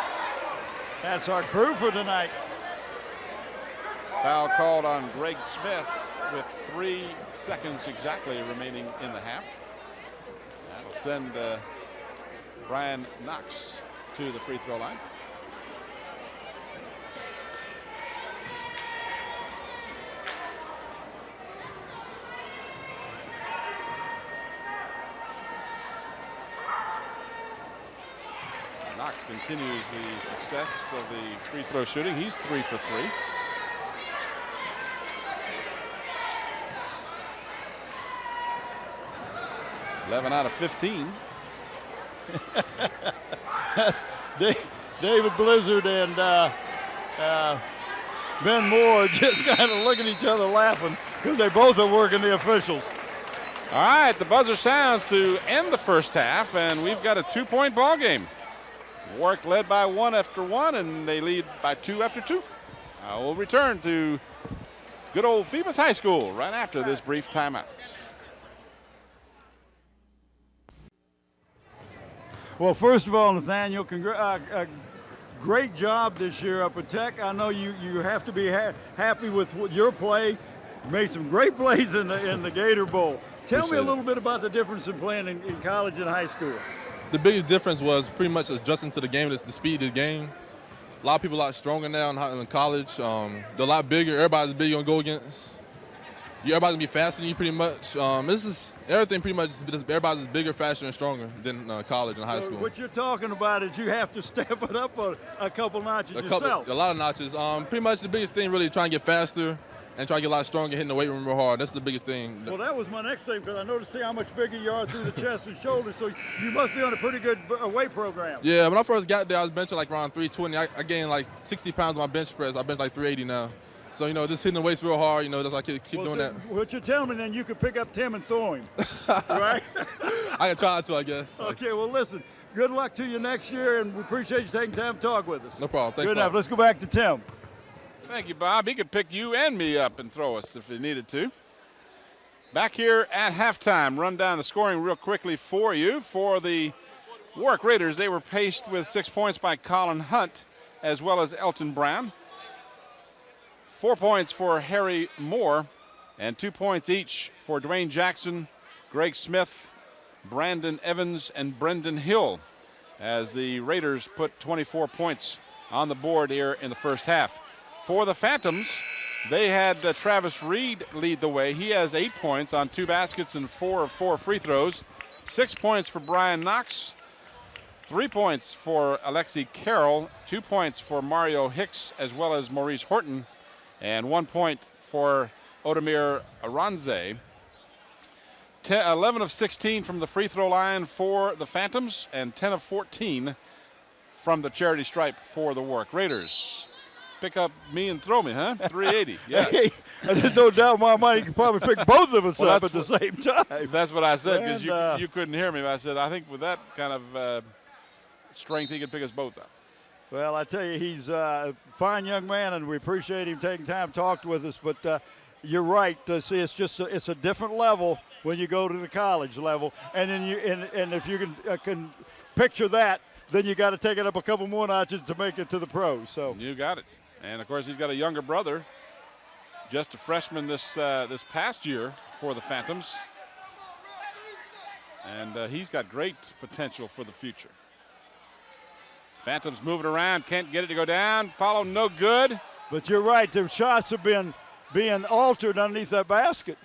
Speaker 2: That's our crew for tonight.
Speaker 1: Foul called on Greg Smith with 3 seconds exactly remaining in the half. That'll send Brian Knox to the free throw line. Knox continues the success of the free throw shooting. He's 3 for 3. $11 out of 15.
Speaker 2: David Blizzard and Ben Moore just kind of looking at each other laughing because they both are working the officials.
Speaker 1: All right, the buzzer sounds to end the first half, and we've got a 2-point ball game. Warwick led by 1 after 1, and they lead by 2 after 2. We'll return to good old Phoebus High School right after this brief timeout.
Speaker 2: Well, first of all, Nathaniel, great job this year up at Tech. I know you have to be happy with your play. You made some great plays in the Gator Bowl. Tell me a little bit about the difference in playing in college and high school.
Speaker 4: The biggest difference was pretty much adjusting to the game, the speed of the game. A lot of people a lot stronger now in college. They're a lot bigger. Everybody's big on go against. Everybody's gonna be faster than you pretty much. This is everything pretty much. Everybody's bigger, faster, and stronger than college and high school.
Speaker 2: What you're talking about is you have to step it up a couple notches yourself.
Speaker 4: A lot of notches. Pretty much the biggest thing really trying to get faster and try to get a lot stronger, hitting the weight room real hard. That's the biggest thing.
Speaker 2: Well, that was my next thing because I noticed how much bigger you are through the chest and shoulders, so you must be on a pretty good weight program.
Speaker 4: Yeah, when I first got there, I was benching like around 320. I gained like 60 pounds on my bench press. I bench like 380 now. So, just hitting the weights real hard, that's why I keep doing that.
Speaker 2: What you're telling me then, you could pick up Tim and throw him, right?
Speaker 4: I can try to, I guess.
Speaker 2: Okay, well, listen, good luck to you next year, and we appreciate you taking time to talk with us.
Speaker 4: No problem. Thanks.
Speaker 2: Good enough. Let's go back to Tim.
Speaker 1: Thank you, Bob. He could pick you and me up and throw us if he needed to. Back here at halftime, run down the scoring real quickly for you. For the Warwick Raiders, they were paced with 6 points by Colin Hunt as well as Elton Brown. 4 points for Harry Moore, and 2 points each for Dwayne Jackson, Greg Smith, Brandon Evans, and Brendan Hill, as the Raiders put 24 points on the board here in the first half. For the Phantoms, they had Travis Reed lead the way. He has 8 points on 2 baskets and 4 of 4 free throws. 6 points for Brian Knox, 3 points for Alexi Carroll, 2 points for Mario Hicks as well as Maurice Horton, and 1 point for Odemir Aranze. 11 of 16 from the free throw line for the Phantoms, and 10 of 14 from the charity stripe for the Warwick Raiders. Pick up me and throw me, huh? 380. Yeah.
Speaker 2: Hey, there's no doubt my mind. You could probably pick both of us
Speaker 1: Well,
Speaker 2: up at the same time.
Speaker 1: That's what I said, because
Speaker 2: And,
Speaker 1: you couldn't hear me. But I said, I think with that kind of strength, he could pick us both up.
Speaker 2: Well, I tell you, he's a fine young man, and we appreciate him taking time to talk with us. But you're right. See, it's a different level when you go to the college level, and then and if you can picture that, then you got to take it up a couple more notches to make it to the pros. So
Speaker 1: you got it. And of course, he's got a younger brother, just a freshman this past year for the Phantoms, and he's got great potential for the future. Phantoms moving around, can't get it to go down. Follow, no good.
Speaker 2: But you're right, the shots have been being altered underneath that basket.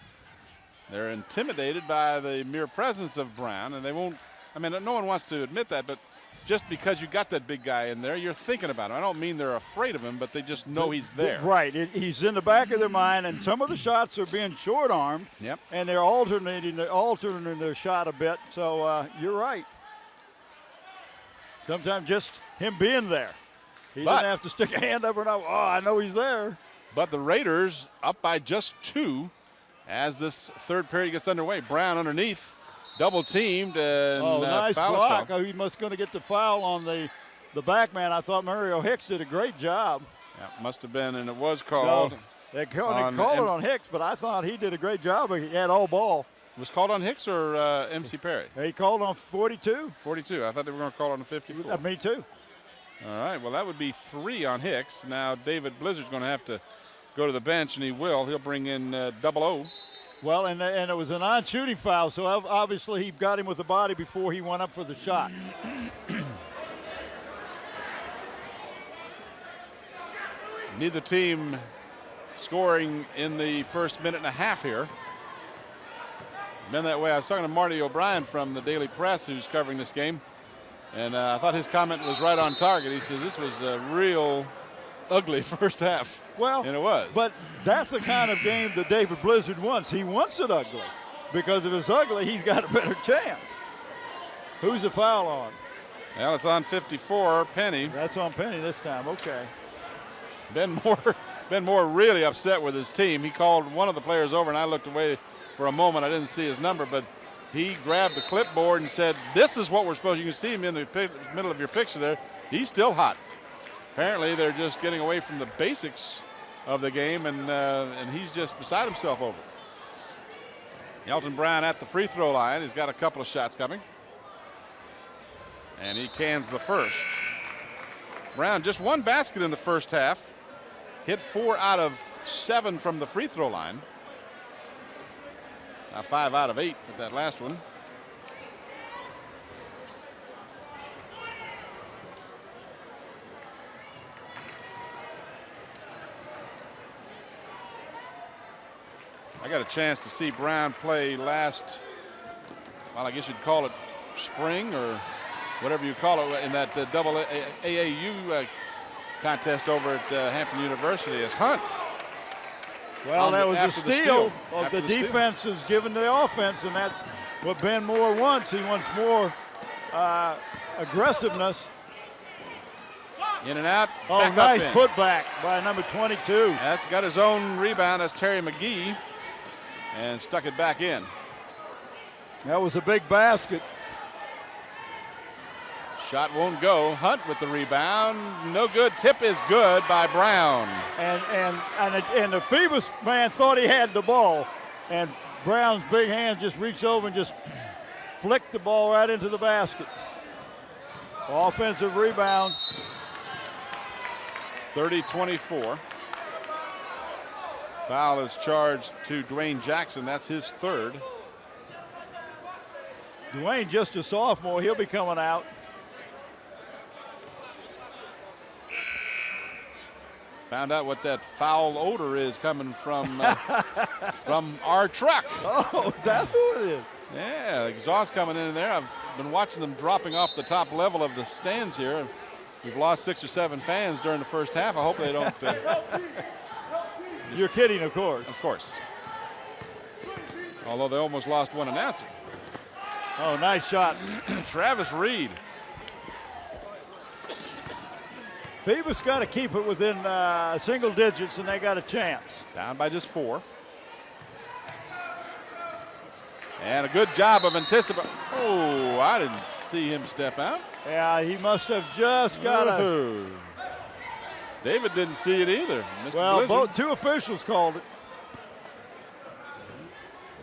Speaker 1: They're intimidated by the mere presence of Brown, and they won't. I mean, no one wants to admit that, but just because you got that big guy in there, you're thinking about him. I don't mean they're afraid of him, but they just know he's there.
Speaker 2: Right. He's in the back of their mind, and some of the shots are being short-armed.
Speaker 1: Yep.
Speaker 2: And they're altering their shot a bit. So you're right. Sometimes just him being there. He doesn't have to stick a hand up or not. Oh, I know he's there.
Speaker 1: But the Raiders up by just 2 as this third period gets underway. Brown underneath. Double teamed and
Speaker 2: nice
Speaker 1: foul
Speaker 2: block.
Speaker 1: called.
Speaker 2: Oh, he must going to get the foul on the back man. I thought Mario Hicks did a great job.
Speaker 1: Yeah, must have been, and it was called.
Speaker 2: No, they called it on Hicks, but I thought he did a great job. He had all ball.
Speaker 1: Was called on Hicks or MC Perry?
Speaker 2: He called on 42.
Speaker 1: 42. I thought they were going to call on 54.
Speaker 2: Me too.
Speaker 1: All right. Well, that would be 3 on Hicks. Now David Blizzard's going to have to go to the bench, and he will. He'll bring in 00.
Speaker 2: Well, and it was a non-shooting foul, so obviously he got him with the body before he went up for the shot.
Speaker 1: Neither team scoring in the first minute and a half here. Been that way. I was talking to Marty O'Brien from the Daily Press, who's covering this game, and I thought his comment was right on target. He says this was a real ugly first half.
Speaker 2: Well,
Speaker 1: and it was.
Speaker 2: But that's the kind of game that David Blizzard wants. He wants it ugly, because if it's ugly, he's got a better chance. Who's the foul on?
Speaker 1: Well, it's on 54, Penny.
Speaker 2: That's on Penny this time. Okay.
Speaker 1: Ben Moore really upset with his team. He called one of the players over, and I looked away for a moment. I didn't see his number, but he grabbed the clipboard and said, "This is what we're supposed." You can see him in the middle of your picture there. He's still hot. Apparently, they're just getting away from the basics of the game, and he's just beside himself over it. Elton Brown at the free throw line. He's got a couple of shots coming, and he cans the first. Brown just 1 basket in the first half. Hit 4 out of 7 from the free throw line. 5 out of 8 with that last one. I got a chance to see Brown play last, well, I guess you'd call it spring or whatever you call it, in that double AAU contest over at Hampton University as Hunt.
Speaker 2: Well, that was a steal of
Speaker 1: After
Speaker 2: the
Speaker 1: steal.
Speaker 2: defense is given the offense, and that's what Ben Moore wants. He wants more aggressiveness.
Speaker 1: In and out.
Speaker 2: Oh,
Speaker 1: back
Speaker 2: nice
Speaker 1: up in.
Speaker 2: putback by number 22.
Speaker 1: That's got his own rebound. That's Terry McGee, and stuck it back in.
Speaker 2: That was a big basket.
Speaker 1: Shot won't go. Hunt with the rebound. No good. Tip is good by Brown.
Speaker 2: And the Phoebus man thought he had the ball, and Brown's big hand just reached over and just flicked the ball right into the basket. Offensive rebound.
Speaker 1: 30-24. Foul is charged to Dwayne Jackson. That's his third.
Speaker 2: Dwayne just a sophomore. He'll be coming out.
Speaker 1: Found out what that foul odor is coming from from our truck.
Speaker 2: Oh, is that who it is?
Speaker 1: Yeah, exhaust coming in there. I've been watching them dropping off the top level of the stands here. We've lost 6 or 7 fans during the first half. I hope they don't
Speaker 2: You're kidding, of course.
Speaker 1: Of course. Although they almost lost one announcer.
Speaker 2: Oh, nice shot.
Speaker 1: Travis Reed.
Speaker 2: Phoebus got to keep it within single digits, and they got a chance.
Speaker 1: Down by just 4. And a good job of anticipating. Oh, I didn't see him step out.
Speaker 2: Yeah, he must have just got a.
Speaker 1: David didn't see it either. Mr.
Speaker 2: Well,
Speaker 1: Blizzard.
Speaker 2: 2 officials called it.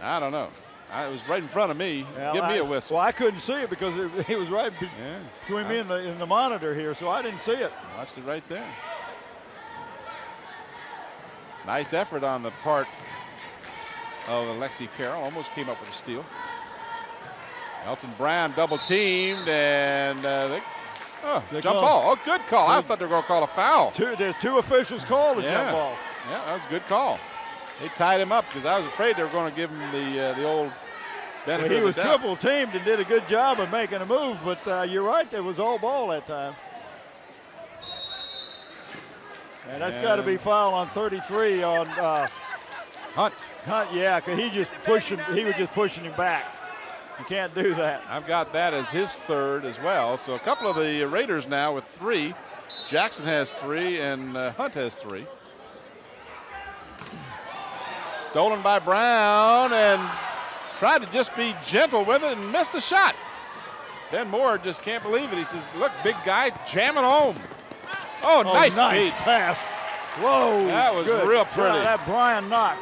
Speaker 1: I don't know. It was right in front of me.
Speaker 2: Well,
Speaker 1: Give me a whistle.
Speaker 2: Well, I couldn't see it because it was right between me and the monitor here, so I didn't see it.
Speaker 1: Watched it right there. Nice effort on the part of Alexi Carroll. Almost came up with a steal. Elton Brown double teamed, and jump ball. Oh, good call. I thought they were going to call a foul.
Speaker 2: There's 2 officials called a jump ball.
Speaker 1: Yeah, that was a good call. They tied him up because I was afraid they were going to give him the old benefit
Speaker 2: He
Speaker 1: of
Speaker 2: was
Speaker 1: the doubt.
Speaker 2: triple teamed and did a good job of making a move, but you're right, there was all ball that time. And that's got to be foul on 33 on
Speaker 1: Hunt.
Speaker 2: Hunt, yeah, because he was just pushing him back. You can't do that.
Speaker 1: I've got that as his 3rd as well. So a couple of the Raiders now with 3. Jackson has 3 and Hunt has 3. Stolen by Brown and tried to just be gentle with it and missed the shot. Ben Moore just can't believe it. He says, look, big guy jamming home. Oh, nice feed.
Speaker 2: Pass. Whoa.
Speaker 1: That was
Speaker 2: good.
Speaker 1: real pretty.
Speaker 2: Yeah, that Brian Knox.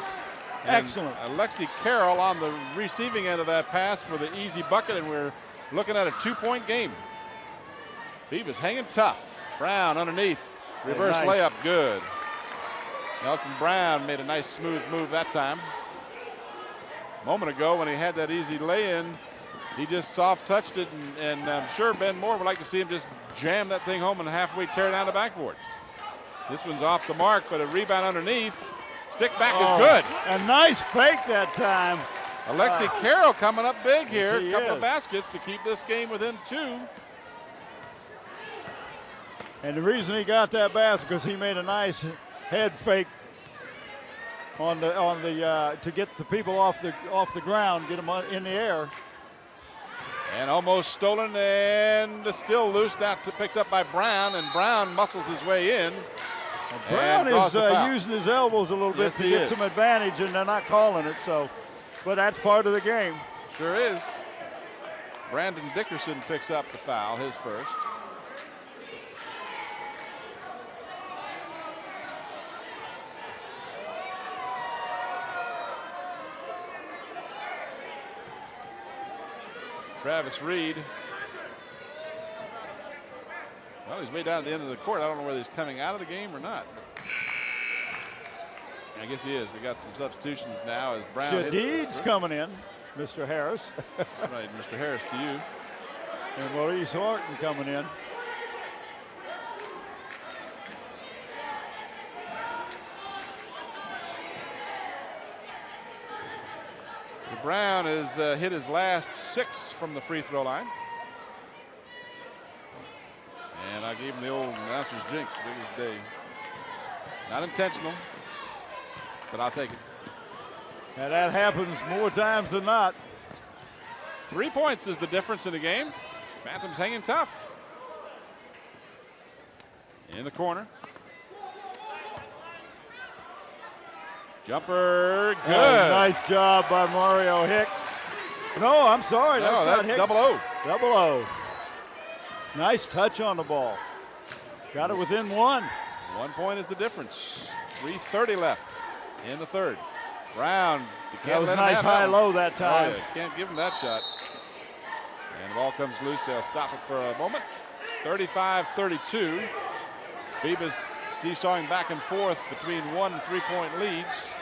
Speaker 1: And
Speaker 2: Excellent.
Speaker 1: Alexi Carroll on the receiving end of that pass for the easy bucket, and we're looking at a 2-point game. Phoebus hanging tough. Brown underneath. Reverse layup, good. Elton Brown made a nice smooth move that time. A moment ago when he had that easy lay-in, he just soft touched it, and I'm sure Ben Moore would like to see him just jam that thing home and halfway tear down the backboard. This one's off the mark, but a rebound underneath. Stick back is good.
Speaker 2: A nice fake that time.
Speaker 1: Alexi Carroll coming up big here.
Speaker 2: Yes,
Speaker 1: A couple of baskets to keep this game within 2.
Speaker 2: And the reason he got that basket because he made a nice head fake on the to get the people off the ground, get them in the air.
Speaker 1: And almost stolen and still loose. Now picked up by Brown, and Brown muscles his way in.
Speaker 2: Brown is using his elbows a little bit to get some advantage, and they're not calling it. So, but that's part of the game.
Speaker 1: Sure is. Brandon Dickerson picks up the foul, his first. Travis Reed. Well, he's way down at the end of the court. I don't know whether he's coming out of the game or not. I guess he is. We got some substitutions now as Brown
Speaker 2: Shadid's coming in, Mr. Harris.
Speaker 1: That's right, Mr. Harris to you.
Speaker 2: And Maurice Horton coming in.
Speaker 1: Brown has hit his last 6 from the free throw line. And I gave him the old announcer's jinx, biggest day. Not intentional, but I'll take it.
Speaker 2: And that happens more times than not.
Speaker 1: 3 points is the difference in the game. Phantoms hanging tough. In the corner. Jumper, good.
Speaker 2: Oh, nice job by Mario Hicks. No, I'm sorry.
Speaker 1: No,
Speaker 2: not
Speaker 1: that's
Speaker 2: Hicks.
Speaker 1: double O.
Speaker 2: Double O. Nice touch on the ball. Got it within 1.
Speaker 1: 1 point is the difference. 3:30 left in the third. Brown. You can't
Speaker 2: That was
Speaker 1: let him
Speaker 2: nice
Speaker 1: have that one.
Speaker 2: high-low that time.
Speaker 1: Oh, yeah, can't give him that shot. And the ball comes loose. They'll stop it for a moment. 35-32. Phoebus seesawing back and forth between 1 and 3 point leads.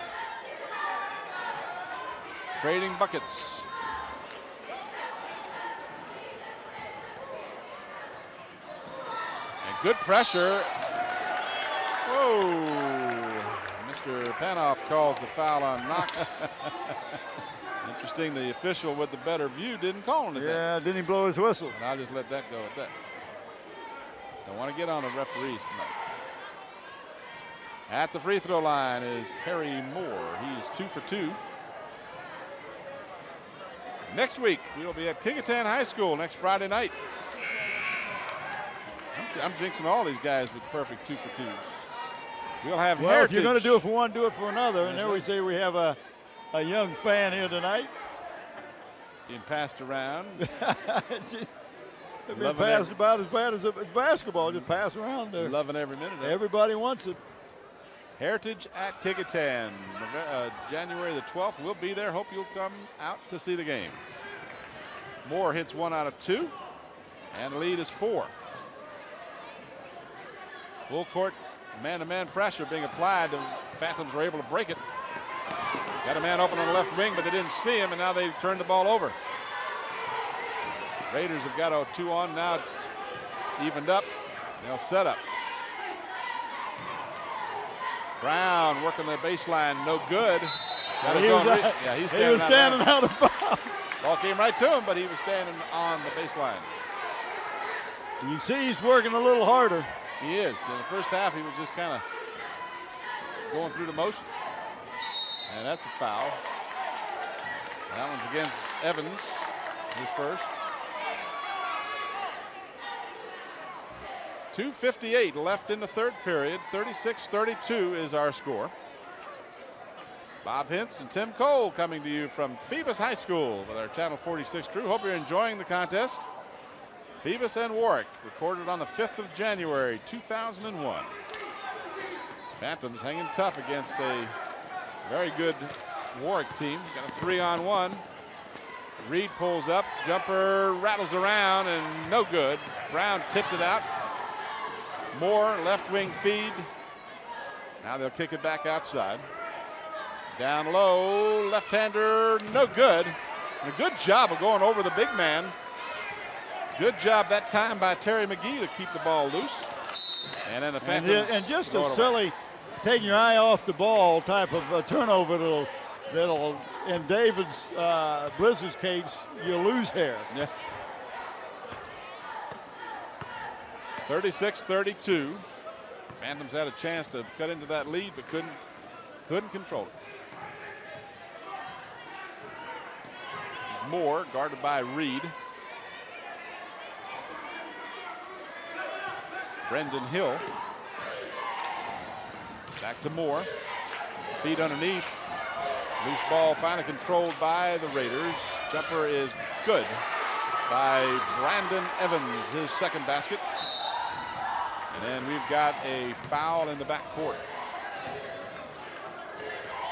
Speaker 1: Trading buckets. And good pressure. Whoa. Mr. Panoff calls the foul on Knox. Interesting, the official with the better view didn't call anything.
Speaker 2: Yeah, didn't he blow his whistle?
Speaker 1: And I'll just let that go at that. Don't want to get on the referees tonight. At the free throw line is Harry Moore. He is 2 for 2. Next week, we'll be at Kecoughtan High School next Friday night. I'm jinxing all these guys with perfect 2 for 2s. We'll have
Speaker 2: Well,
Speaker 1: Heritage.
Speaker 2: if you're going to do it for one, do it for another. And there we say we have a young fan here tonight.
Speaker 1: Being passed around.
Speaker 2: It's just been passed about as bad as basketball, just pass around there.
Speaker 1: Loving every minute of it.
Speaker 2: Everybody wants it.
Speaker 1: Heritage at Kecoughtan, January the 12th. We'll be there. Hope you'll come out to see the game. Moore hits 1 out of 2, and the lead is 4. Full court man-to-man pressure being applied. The Phantoms were able to break it. Got a man open on the left wing, but they didn't see him, and now they turned the ball over. Raiders have got a 2 on. Now it's evened up. They'll set up. Brown working the baseline, no good.
Speaker 2: He was standing out of bounds.
Speaker 1: Ball came right to him, but he was standing on the baseline.
Speaker 2: You see he's working a little harder.
Speaker 1: He is. In the first half, he was just kind of going through the motions. And that's a foul. That one's against Evans, his first. 2:58 left in the third period. 36-32 is our score. Bob Hintz and Tim Cole coming to you from Phoebus High School with our Channel 46 crew. Hope you're enjoying the contest. Phoebus and Warwick, recorded on the 5th of January, 2001. Phantoms hanging tough against a very good Warwick team. Got a 3-on-1. Reed pulls up, jumper rattles around and no good. Brown tipped it out. Moore, left wing feed. Now they'll kick it back outside. Down low, left-hander, no good. And a good job of going over the big man. Good job that time by Terry McGee to keep the ball loose. And then the Phantoms.
Speaker 2: And just a silly, taking your eye off the ball type of turnover that'll in David's Blizzard's case, you lose hair.
Speaker 1: Yeah. 36-32. Phantoms had a chance to cut into that lead, but couldn't control it. Moore guarded by Reed. Brendan Hill. Back to Moore. Feet underneath. Loose ball finally controlled by the Raiders. Jumper is good by Brandon Evans, his second basket. And then we've got a foul in the backcourt.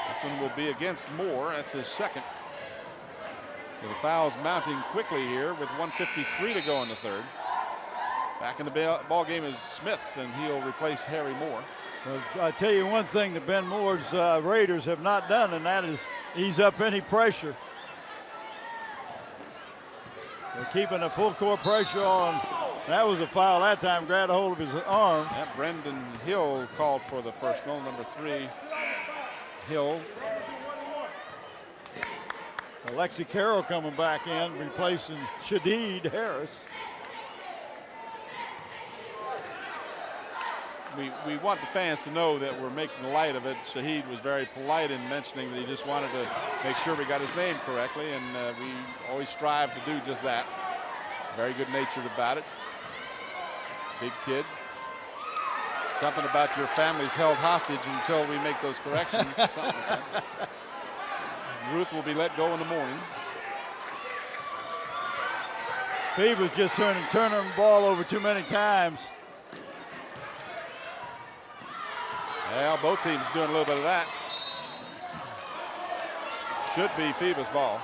Speaker 1: This one will be against Moore. That's his second. So the foul's mounting quickly here with 1:53 to go in the third. Back in the ball game is Smith, and he'll replace Harry Moore.
Speaker 2: Well, I tell you one thing that Ben Moore's Raiders have not done, and that is ease up any pressure. They're keeping a full court pressure on. That was a foul that time, grabbed a hold of his arm.
Speaker 1: Yeah, Brendan Hill called for the personal, number 3, Hill.
Speaker 2: Alexi Carroll coming back in, replacing Shadid Harris.
Speaker 1: We want the fans to know that we're making light of it. Shahid was very polite in mentioning that he just wanted to make sure we got his name correctly, and we always strive to do just that. Very good natured about it. Big kid. Something about your family's held hostage until we make those corrections. Something like that. Ruth will be let go in the morning.
Speaker 2: Phoebus just turning the ball over too many times.
Speaker 1: Well, both teams doing a little bit of that. Should be Phoebus ball.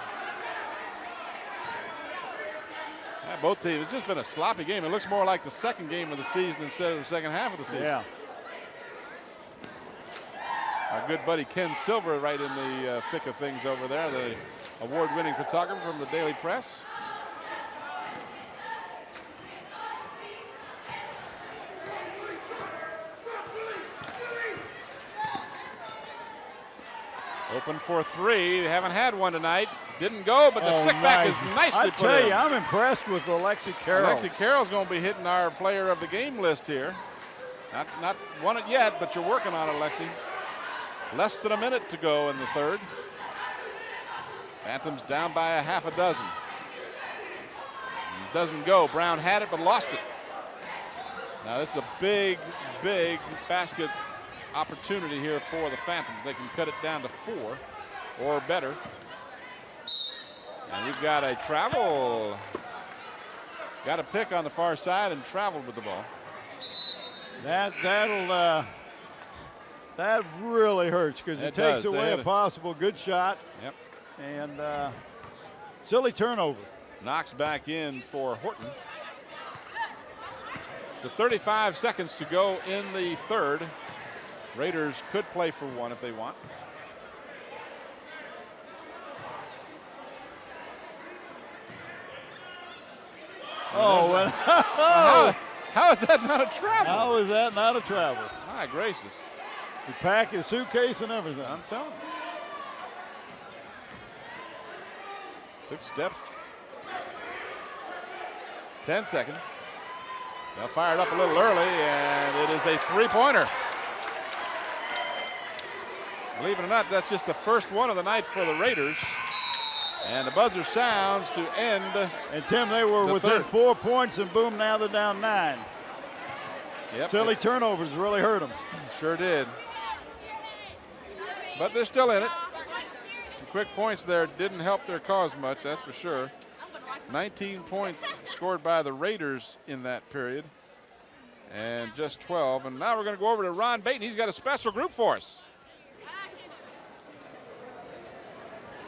Speaker 1: Yeah, both teams. It's just been a sloppy game. It looks more like the second game of the season instead of the second half of the season.
Speaker 2: Yeah.
Speaker 1: Our good buddy Ken Silver right in the thick of things over there, the award-winning photographer from the Daily Press. Open for 3. They haven't had one tonight. Didn't go, but the stick back is nicely put in.
Speaker 2: I tell you, I'm impressed with Alexi Carroll.
Speaker 1: Alexi Carroll's going to be hitting our player of the game list here. Not won it yet, but you're working on it, Lexi. Less than a minute to go in the third. Phantoms down by a half a dozen. It doesn't go. Brown had it but lost it. Now this is a big, big basket opportunity here for the Phantoms. They can cut it down to 4 or better. And we've got a travel. Got a pick on the far side and traveled with the ball.
Speaker 2: That really hurts because it takes away a possible good shot.
Speaker 1: Yep.
Speaker 2: And silly turnover.
Speaker 1: Knocks back in for Horton. So 35 seconds to go in the third. Raiders could play for one if they want. How is that not a travel?
Speaker 2: How is that not a travel?
Speaker 1: My gracious.
Speaker 2: He packed his suitcase and everything.
Speaker 1: I'm telling you. Took steps. 10 seconds. They'll fire it up a little early, and it is a three-pointer. Believe it or not, that's just the first one of the night for the Raiders. And the buzzer sounds to end.
Speaker 2: And Tim, they were within 4 points, and boom, now they're down 9.
Speaker 1: Yep.
Speaker 2: Silly turnovers really hurt them.
Speaker 1: Sure did. But they're still in it. Some quick points there didn't help their cause much, that's for sure. 19 points scored by the Raiders in that period, and just 12. And now we're going to go over to Ron Baton. He's got a special group for us.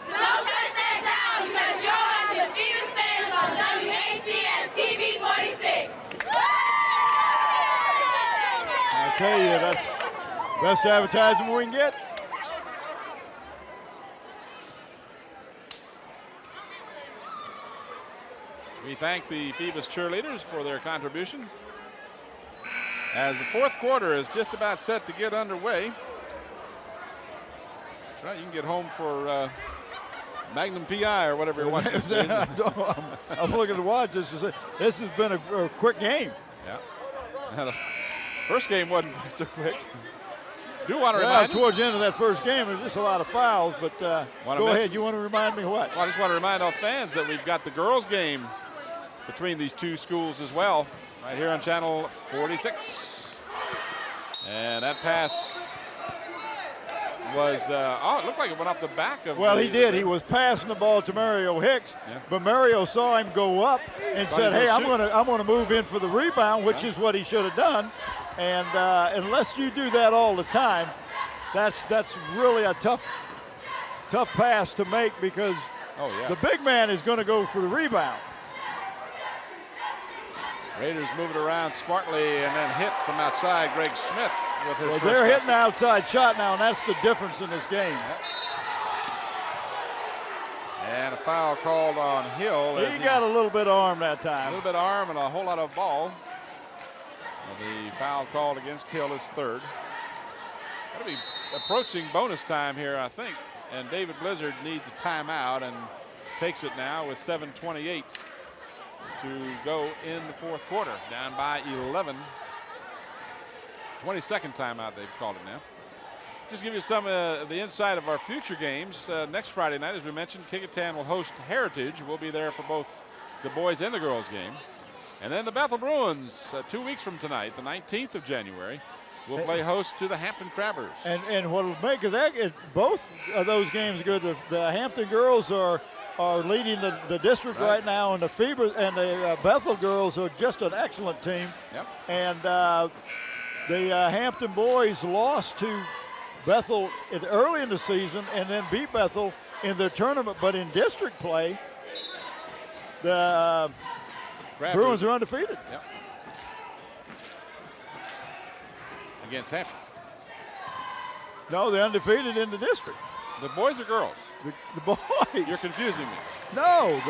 Speaker 7: Don't touch that down because you're watching the Phoebus fans on WHCS TV 46.
Speaker 2: I tell you, that's the best advertising we can get.
Speaker 1: We thank the Phoebus cheerleaders for their contribution. As the fourth quarter is just about set to get underway. That's right, you can get home for Magnum PI or whatever you're watching.
Speaker 2: I'm looking to watch this. This has been a quick game.
Speaker 1: Yeah. The first game wasn't so quick. Do want to remind
Speaker 2: towards the end of that first game, there's just a lot of fouls, but go ahead. You want to remind me what?
Speaker 1: Well, I just want to remind all fans that we've got the girls' game between these two schools as well, right here on channel 46. And that pass was, it looked like it went off the back of.
Speaker 2: Well, he did. He was passing the ball to Mario Hicks, but Mario saw him go up and said, "Hey, I'm gonna move in for the rebound," which is what he should have done. And unless you do that all the time, that's really a tough pass to make because the big man is going to go for the rebound.
Speaker 1: Raiders move it around smartly and then hit from outside. Greg Smith with his first
Speaker 2: they're hitting
Speaker 1: basket.
Speaker 2: outside shot now, and that's the difference in this game.
Speaker 1: And a foul called on Hill.
Speaker 2: He got a little bit of arm that
Speaker 1: A
Speaker 2: time.
Speaker 1: little bit of arm and a whole lot of ball. The foul called against Hill is third. That'll be approaching bonus time here, I think. And David Blizzard needs a timeout and takes it now with 7:28 to go in the fourth quarter. Down by 11. 22nd timeout they've called it now. Just give you some of the insight of our future games. Next Friday night, as we mentioned, Kecoughtan will host Heritage. We'll be there for both the boys and the girls game. And then the Bethel Bruins, 2 weeks from tonight, the 19th of January, will play host to the Hampton Crabbers.
Speaker 2: And what will make both of those games good. The Hampton girls are leading the district right now, and the Phoebus and the Bethel girls are just an excellent team.
Speaker 1: Yep.
Speaker 2: And the Hampton boys lost to Bethel early in the season and then beat Bethel in their tournament. But in district play, the Bruins are undefeated.
Speaker 1: Yep. Against Hampton.
Speaker 2: No, they're undefeated in the district.
Speaker 1: The boys or girls?
Speaker 2: The boys.
Speaker 1: You're confusing me.
Speaker 2: No,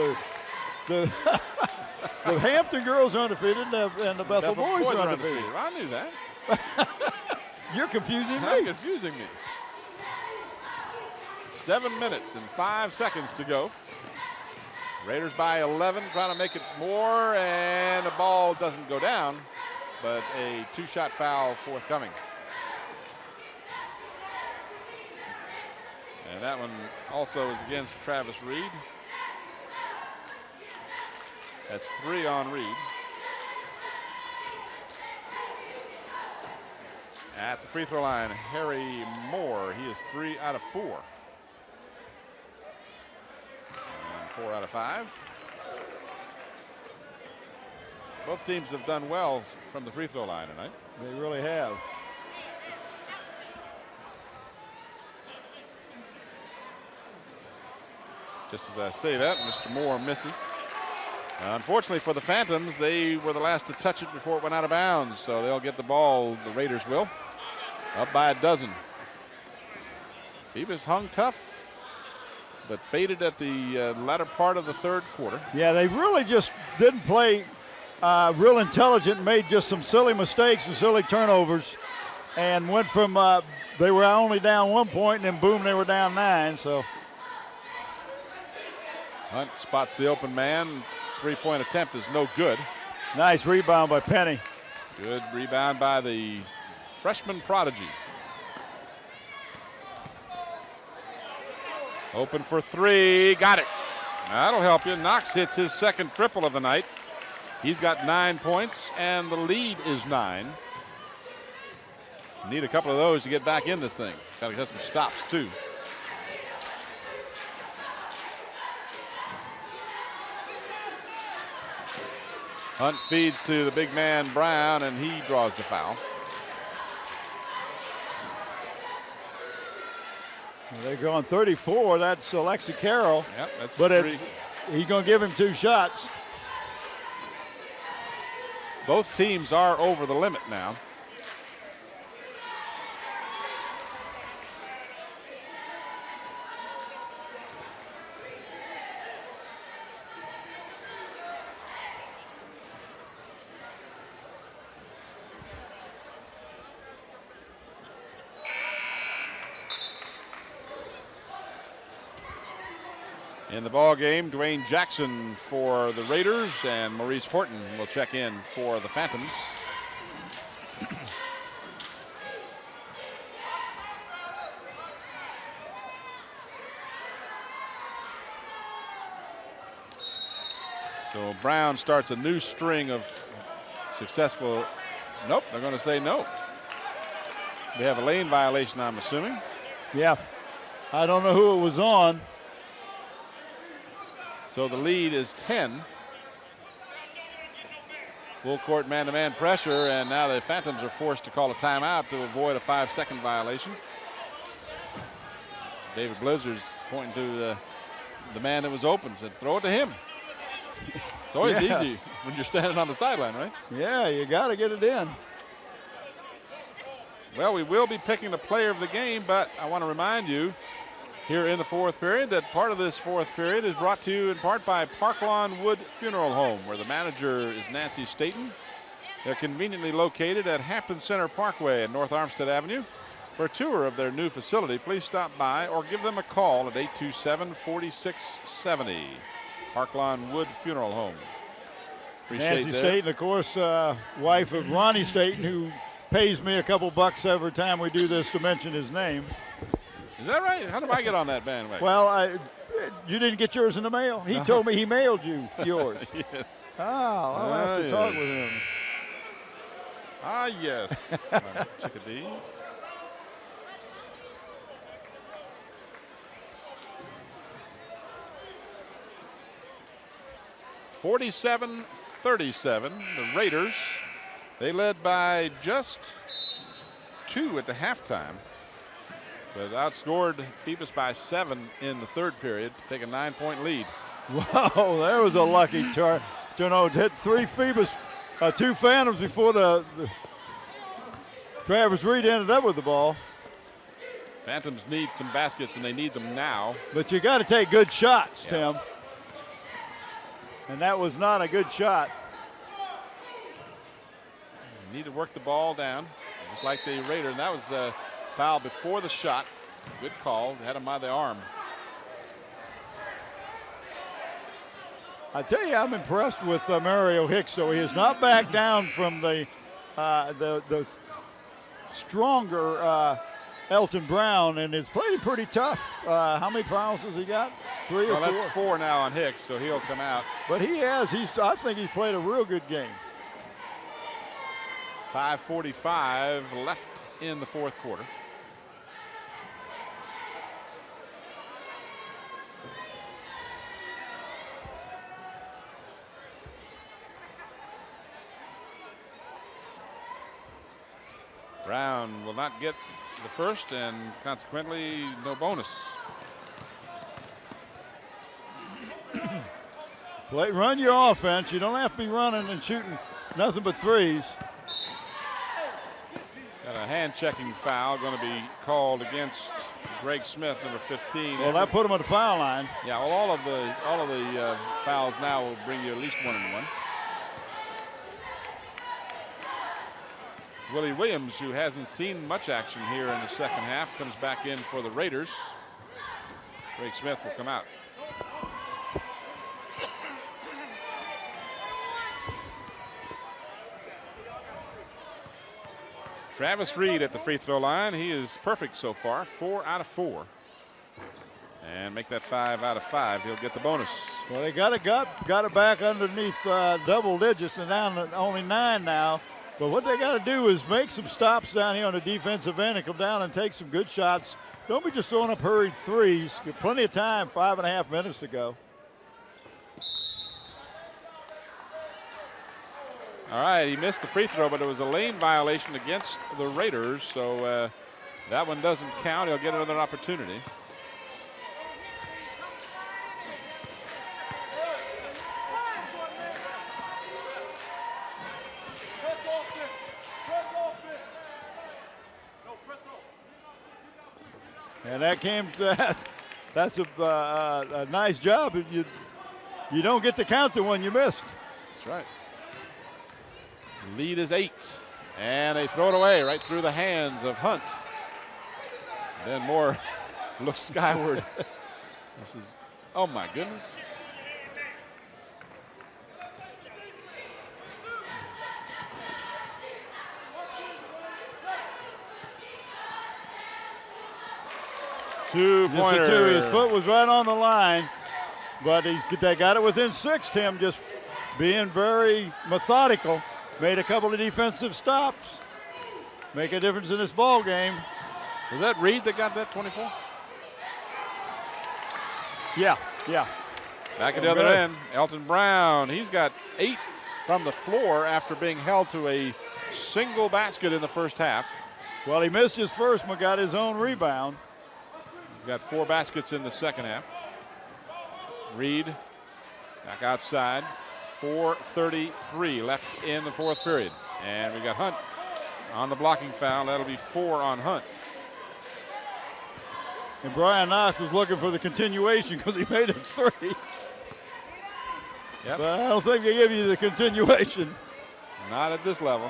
Speaker 2: the the Hampton girls are undefeated and the Bethel boys are undefeated.
Speaker 1: I knew that.
Speaker 2: You're confusing me.
Speaker 1: You're confusing me. 7 minutes and 5 seconds to go. Raiders by 11, trying to make it more, and the ball doesn't go down. but a 2-shot foul forthcoming. And that one also is against Travis Reed. That's 3 on Reed. At the free throw line, Harry Moore. He is 3 out of 4. And 4 out of 5. Both teams have done well from the free throw line tonight.
Speaker 2: They really have.
Speaker 1: Just as I say that, Mr. Moore misses. Unfortunately for the Phantoms, they were the last to touch it before it went out of bounds, so they'll get the ball, the Raiders will, up by a dozen. Phoebus hung tough, but faded at the latter part of the third quarter.
Speaker 2: Yeah, they really just didn't play real intelligent, made just some silly mistakes and silly turnovers, and went from they were only down 1 point, and then boom, they were down 9. So
Speaker 1: Hunt spots the open man. 3-point attempt is no good.
Speaker 2: nice rebound by Penny.
Speaker 1: Good rebound by the freshman prodigy. Open for 3, got it. That'll help you. Knox hits his second triple of the night. He's got 9 points, and the lead is 9. Need a couple of those to get back in this thing. Got to get some stops, too. Hunt feeds to the big man, Brown, and he draws the foul.
Speaker 2: They're going 34. That's Alexi Carroll.
Speaker 1: Yep, that's
Speaker 2: but
Speaker 1: 3.
Speaker 2: He's going to give him 2 shots.
Speaker 1: Both teams are over the limit now. In the ball game, Dwayne Jackson for the Raiders, and Maurice Horton will check in for the Phantoms. So Brown starts a new string of successful. Nope, they're going to say no. They have a lane violation, I'm assuming.
Speaker 2: Yeah, I don't know who it was on.
Speaker 1: So the lead is 10. Full court man-to-man pressure, and now the Phantoms are forced to call a timeout to avoid a 5-second violation. David Blizzard's pointing to the man that was open, said throw it to him. It's always easy when you're standing on the sideline, right?
Speaker 2: Yeah, you got to get it in.
Speaker 1: Well, we will be picking the player of the game, but I want to remind you here in the fourth period that part of this fourth period is brought to you in part by Parklawn Wood Funeral Home, where the manager is Nancy Staten. They're conveniently located at Hampton Center Parkway and North Armstead Avenue. For a tour of their new facility, please stop by or give them a call at 827-4670. Parklawn Wood Funeral Home. Appreciate
Speaker 2: Nancy Staten, of course, wife of Ronnie Staten, who pays me a couple bucks every time we do this to mention his name.
Speaker 1: Is that right? How did I get on that bandwagon?
Speaker 2: Well, you didn't get yours in the mail. He told me he mailed you yours.
Speaker 1: Yes.
Speaker 2: Oh, I'll have to talk with him.
Speaker 1: Ah, yes. Chickadee. (47-37). The Raiders, they led by just 2 at the halftime, but outscored Phoebus by 7 in the third period to take a 9-point lead.
Speaker 2: Wow, there was a lucky turn. Hit 3 Phoebus, 2 Phantoms before the Travis Reed ended up with the ball.
Speaker 1: Phantoms need some baskets, and they need them now.
Speaker 2: But you got to take good shots, Tim. And that was not a good shot.
Speaker 1: You need to work the ball down, just like the Raider. And that was a foul before the shot. Good call. They had him by the arm.
Speaker 2: I tell you, I'm impressed with Mario Hicks, though. He has not backed down from the the stronger Elton Brown, and has played him pretty tough. How many fouls has he got? 3 or 4?
Speaker 1: Well, that's 4 now on Hicks, so he'll come out.
Speaker 2: But he has. I think he's played a real good game.
Speaker 1: 5:45 left in the fourth quarter. Brown will not get the first, and consequently no bonus.
Speaker 2: Run your offense. You don't have to be running and shooting nothing but threes.
Speaker 1: Got a hand-checking foul going to be called against Greg Smith, number 15.
Speaker 2: Well, that put him on the foul line.
Speaker 1: Yeah, well, all of the fouls now will bring you at least 1-and-1. Willie Williams, who hasn't seen much action here in the second half, comes back in for the Raiders. Greg Smith will come out. Travis Reed at the free throw line. He is perfect so far, 4 out of 4. And make that 5 out of 5. He'll get the bonus.
Speaker 2: Well, they got it back underneath double digits and down to only 9 now. But what they got to do is make some stops down here on the defensive end and come down and take some good shots. Don't be just throwing up hurried threes. Get plenty of time, 5.5 minutes to go.
Speaker 1: All right, he missed the free throw, but it was a lane violation against the Raiders, so that one doesn't count. He'll get another opportunity.
Speaker 2: And that came to that. That's a nice job. You don't get to count the one you missed.
Speaker 1: That's right. Lead is 8. And they throw it away right through the hands of Hunt. Then Moore looks skyward. This is, oh my goodness. Two-pointer.
Speaker 2: His foot was right on the line, but they got it within 6. Tim just being very methodical, made a couple of defensive stops, make a difference in this ball game.
Speaker 1: Was that Reed that got that 24?
Speaker 2: Yeah.
Speaker 1: Back at the other end, Elton Brown. He's got 8 from the floor after being held to a single basket in the first half.
Speaker 2: Well, he missed his first but got his own rebound.
Speaker 1: He's got 4 baskets in the second half. Reed back outside. 4:33 left in the fourth period. And we got Hunt on the blocking foul. That'll be 4 on Hunt.
Speaker 2: And Brian Knox was looking for the continuation because he made it 3.
Speaker 1: Yep.
Speaker 2: But I don't think they give you the continuation.
Speaker 1: Not at this level.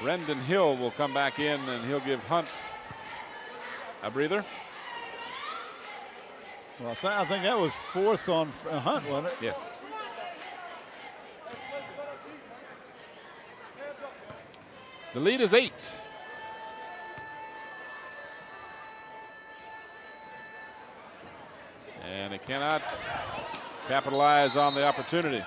Speaker 1: Brendan Hill will come back in, and he'll give Hunt a breather.
Speaker 2: Well, I think that was 4th on Hunt, wasn't it?
Speaker 1: Yes. The lead is 8. And they cannot capitalize on the opportunity.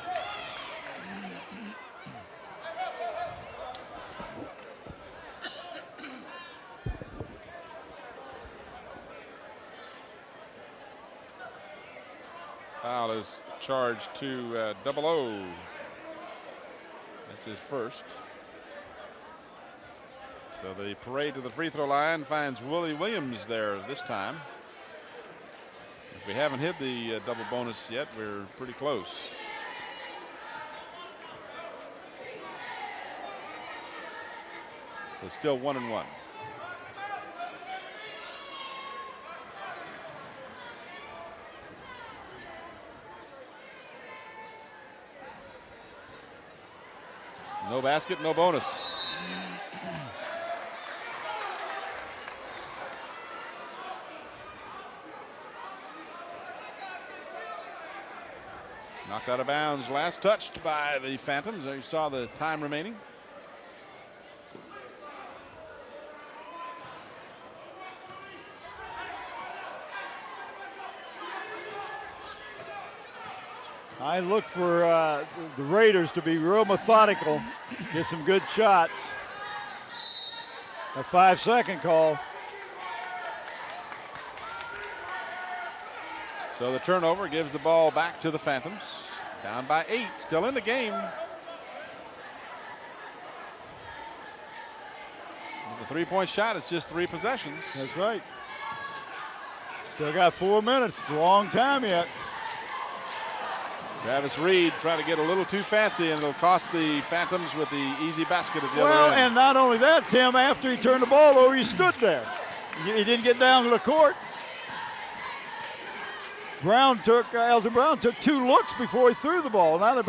Speaker 1: Foul is charged to 00. That's his first. So the parade to the free throw line finds Willie Williams there this time. If we haven't hit the double bonus yet, we're pretty close. It's still 1-1. No basket, no bonus. Knocked out of bounds. Last touched by the Phantoms. There you saw the time remaining.
Speaker 2: I look for the Raiders to be real methodical, get some good shots. A 5-second call.
Speaker 1: So the turnover gives the ball back to the Phantoms. Down by 8, still in the game. With a 3-point shot, it's just 3 possessions.
Speaker 2: That's right. Still got 4 minutes. It's a long time yet.
Speaker 1: Travis Reed trying to get a little too fancy, and it'll cost the Phantoms with the easy basket at the other
Speaker 2: Well,
Speaker 1: end.
Speaker 2: and not only that, Tim, after he turned the ball over, he stood there. He didn't get down to the court. Elton Brown took 2 looks before he threw the ball. Now they're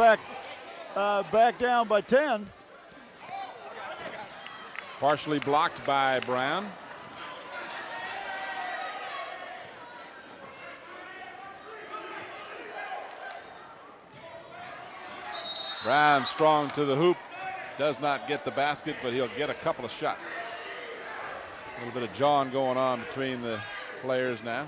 Speaker 2: back down by 10.
Speaker 1: Partially blocked by Brown. Brown strong to the hoop. Does not get the basket, but he'll get a couple of shots. A little bit of jawing going on between the players now.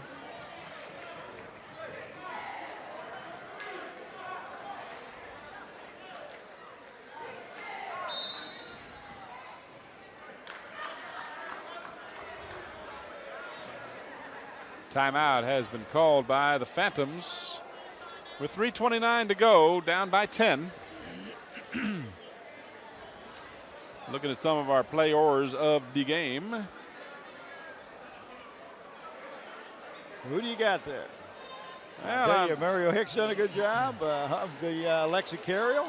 Speaker 1: Timeout has been called by the Phantoms with 3:29 to go, down by 10. Looking at some of our players of the game.
Speaker 2: Who do you got there?
Speaker 1: Well,
Speaker 2: I'll tell you, Mario Hicks done a good job. Lexi Carroll.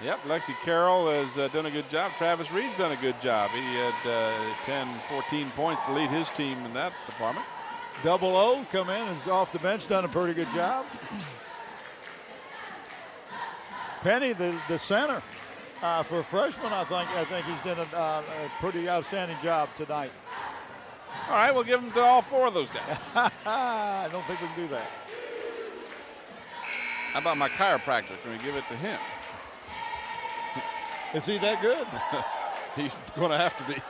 Speaker 1: Yep, Lexi Carroll has done a good job. Travis Reed's done a good job. He had 10, 14 points to lead his team in that department.
Speaker 2: Double O come in, is off the bench, done a pretty good job. Penny, the center, for a freshman, I think he's done a pretty outstanding job tonight.
Speaker 1: All right, we'll give them to all 4 of those guys.
Speaker 2: I don't think we can do that.
Speaker 1: How about my chiropractor? Can we give it to him?
Speaker 2: Is he that good?
Speaker 1: He's going to have to be.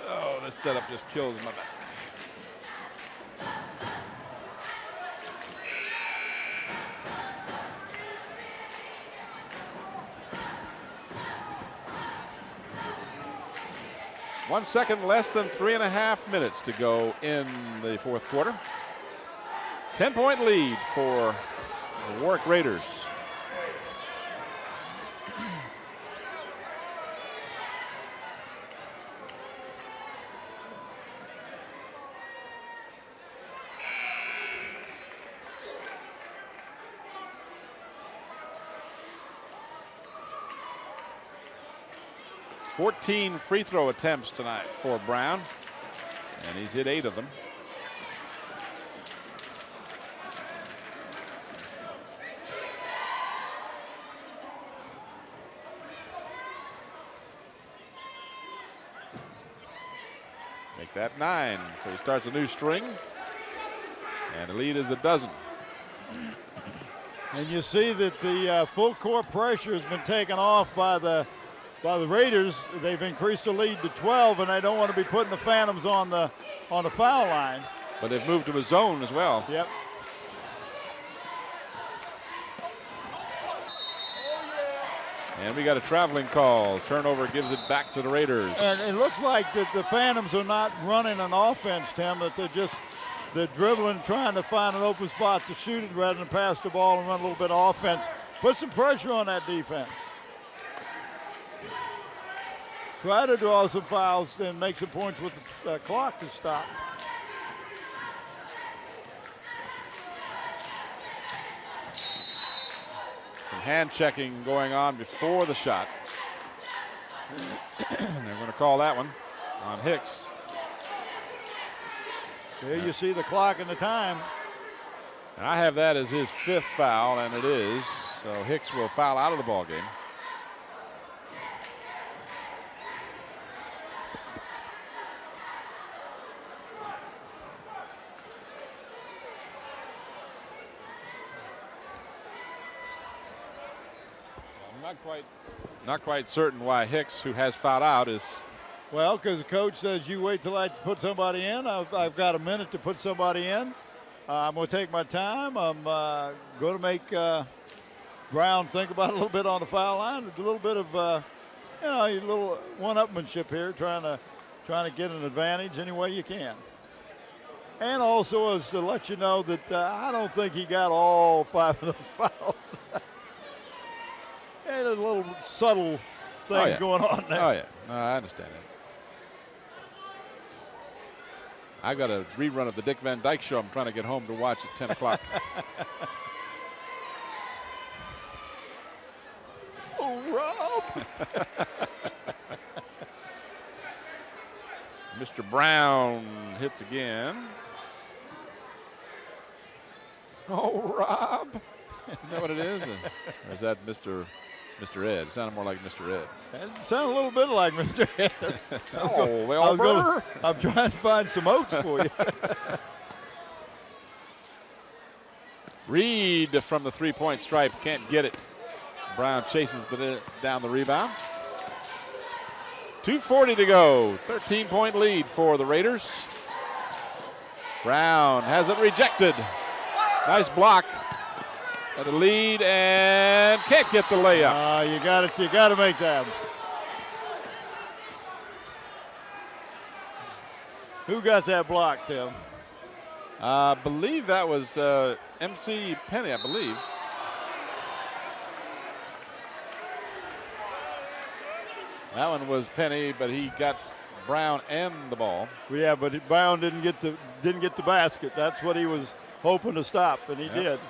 Speaker 1: Oh, this setup just kills my back. One second less than 3.5 minutes to go in the fourth quarter. 10-point lead for the Warwick Raiders. Fourteen free throw attempts tonight for Brown, and he's hit 8 of them. Make that 9, so he starts a new string, and the lead is a dozen.
Speaker 2: And you see that the full court pressure has been taken off by the Raiders. They've increased the lead to 12, and they don't want to be putting the Phantoms on the foul line.
Speaker 1: But they've moved to a zone as well.
Speaker 2: Yep.
Speaker 7: And we got a traveling call. Turnover gives it back to the Raiders.
Speaker 2: And it looks like that the Phantoms are not running an offense, Tim, that they're dribbling, trying to find an open spot to shoot it rather than pass the ball and run a little bit of offense. Put some pressure on that defense. Try to draw some fouls and make some points with the clock to stop.
Speaker 7: Some hand checking going on before the shot. They're going to call that one on Hicks.
Speaker 2: There you see the clock and the time.
Speaker 7: And I have that as his 5th foul, and it is. So Hicks will foul out of the ball game.
Speaker 1: Not quite certain why Hicks, who has fouled out, is.
Speaker 2: Well, because the coach says you wait till I put somebody in. I've got a minute to put somebody in. I'm going to take my time. I'm going to make Brown think about it a little bit on the foul line. A little bit of, a little one-upmanship here, trying to get an advantage any way you can. And also is to let you know that I don't think he got all 5 of those fouls. And there's a little subtle things going on there.
Speaker 1: Oh, yeah. No, I understand that. I got a rerun of the Dick Van Dyke Show I'm trying to get home to watch at 10 o'clock.
Speaker 2: Oh, Rob.
Speaker 1: Mr. Brown hits again. Oh, Rob. Is that what it is? Or is that Mr. Ed? It sounded more like Mr. Ed.
Speaker 2: It sounded a little bit like Mr. Ed. I'm trying to find some oats for you.
Speaker 1: Reed from the three-point stripe can't get it. Brown chases down the rebound. 2:40 to go. 13-point lead for the Raiders. Brown has it rejected. Nice block. At the lead and can't get the layup.
Speaker 2: You got it. You got to make that. Who got that block, Tim?
Speaker 1: I believe that was MC Penny, I believe. That one was Penny, but he got Brown and the ball.
Speaker 2: Yeah, but Brown didn't get the basket. That's what he was hoping to stop, and he did.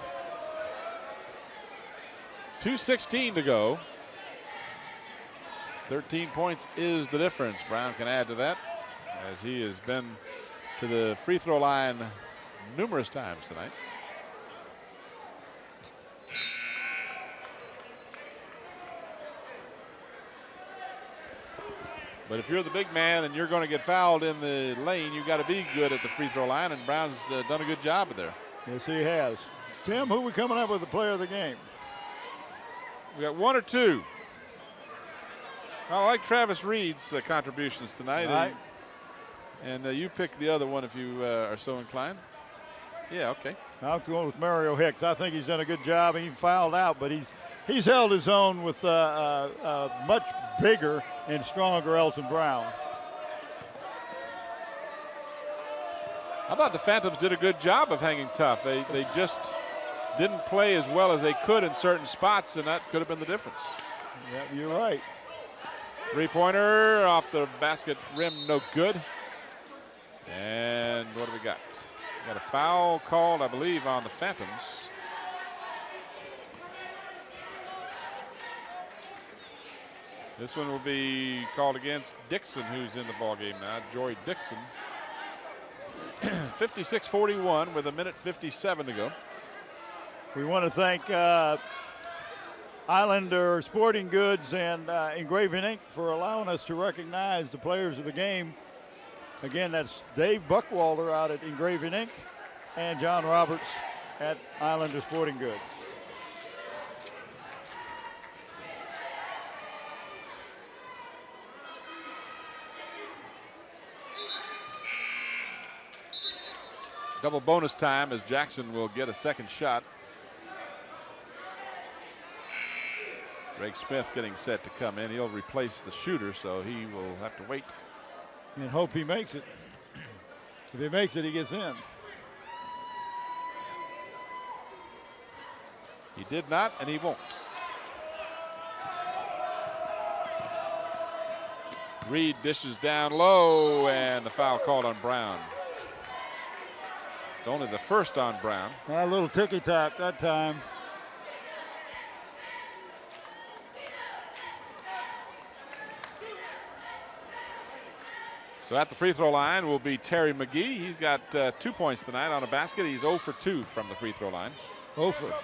Speaker 1: 2:16 to go. 13 points is the difference. Brown can add to that, as he has been to the free throw line numerous times tonight. But if you're the big man and you're going to get fouled in the lane, you've got to be good at the free throw line, and Brown's done a good job there.
Speaker 2: Yes, he has. Tim, who are we coming up with the player of the game?
Speaker 1: We got one or two. I like Travis Reed's contributions tonight.
Speaker 2: Right.
Speaker 1: And you pick the other one if you are so inclined. Yeah, okay.
Speaker 2: I'm going with Mario Hicks. I think he's done a good job. He fouled out, but he's held his own with much bigger and stronger Elton Brown.
Speaker 1: I thought the Phantoms did a good job of hanging tough. They just didn't play as well as they could in certain spots, and that could have been the difference.
Speaker 2: Yeah, you're right.
Speaker 1: Three-pointer off the basket rim, no good. And what do we got? We got a foul called, I believe, on the Phantoms. This one will be called against Dixon, who's in the ballgame now. Jory Dixon. 56-41 with 1:57 to go.
Speaker 2: We want to thank Islander Sporting Goods and Engraving Inc. for allowing us to recognize the players of the game. Again, that's Dave Buckwalter out at Engraving Inc. and John Roberts at Islander Sporting Goods.
Speaker 1: Double bonus time as Jackson will get a second shot. Greg Smith getting set to come in. He'll replace the shooter, so he will have to wait.
Speaker 2: And hope he makes it. If he makes it, he gets in.
Speaker 1: He did not, and he won't. Reed dishes down low, and the foul called on Brown. It's only the first on Brown.
Speaker 2: A little ticky-tack that time.
Speaker 1: So at the free throw line will be Terry McGee. He's got 2 points tonight on a basket. He's 0 for 2 from the free throw line.
Speaker 2: 0 for.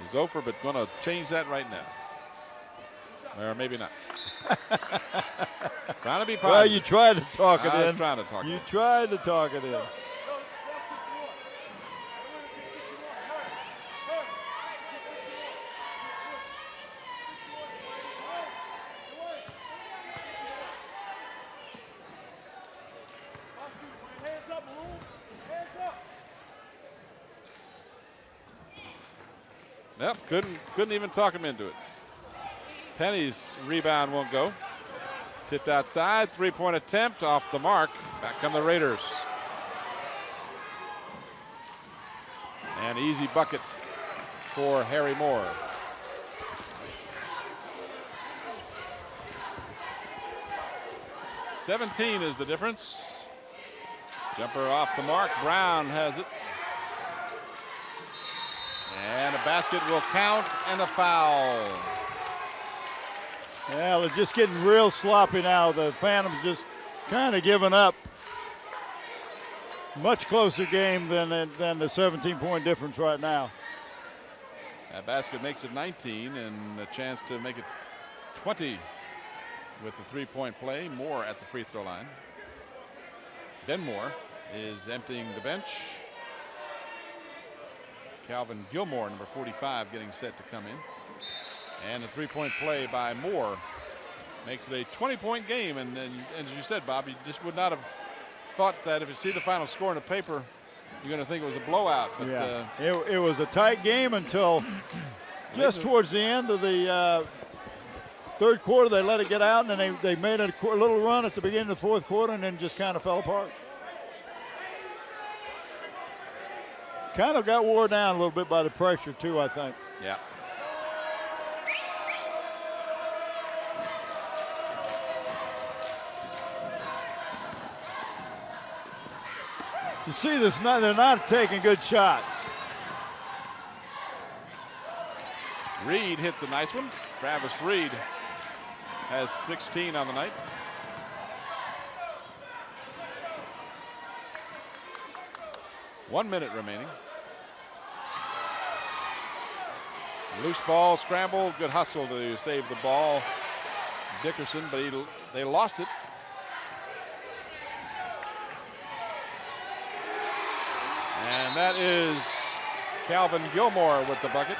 Speaker 1: He's 0 for, but going to change that right now. Or maybe not. Trying to be positive.
Speaker 2: Well, you tried to talk it in.
Speaker 1: I was trying to talk it in.
Speaker 2: You tried to talk it in.
Speaker 1: Yep, couldn't even talk him into it. Penny's rebound won't go. Tipped outside, three-point attempt off the mark. Back come the Raiders. An easy bucket for Harry Moore. $17 is the difference. Jumper off the mark. Brown has it. And a basket will count and a foul.
Speaker 2: Yeah, they're just getting real sloppy now. The Phantoms just kind of giving up. Much closer game than the 17-point difference right now.
Speaker 1: That basket makes it 19 and a chance to make it 20 with the three-point play. Moore at the free throw line. Ben Moore is emptying the bench. Calvin Gilmore, number 45, getting set to come in. And a three-point play by Moore makes it a 20-point game. And as you said, Bob, you just would not have thought that if you see the final score in the paper, you're going to think it was a blowout. But
Speaker 2: yeah, it was a tight game until just towards the end of the third quarter. They let it get out, and then they made a little run at the beginning of the fourth quarter, and then just kind of fell apart. Kind of got wore down a little bit by the pressure, too, I think.
Speaker 1: Yeah.
Speaker 2: You see this, they're not taking good shots.
Speaker 1: Reed hits a nice one. Travis Reed has 16 on the night. One minute remaining. Loose ball, scramble, good hustle to save the ball. Dickerson, but they lost it. And that is Calvin Gilmore with the bucket.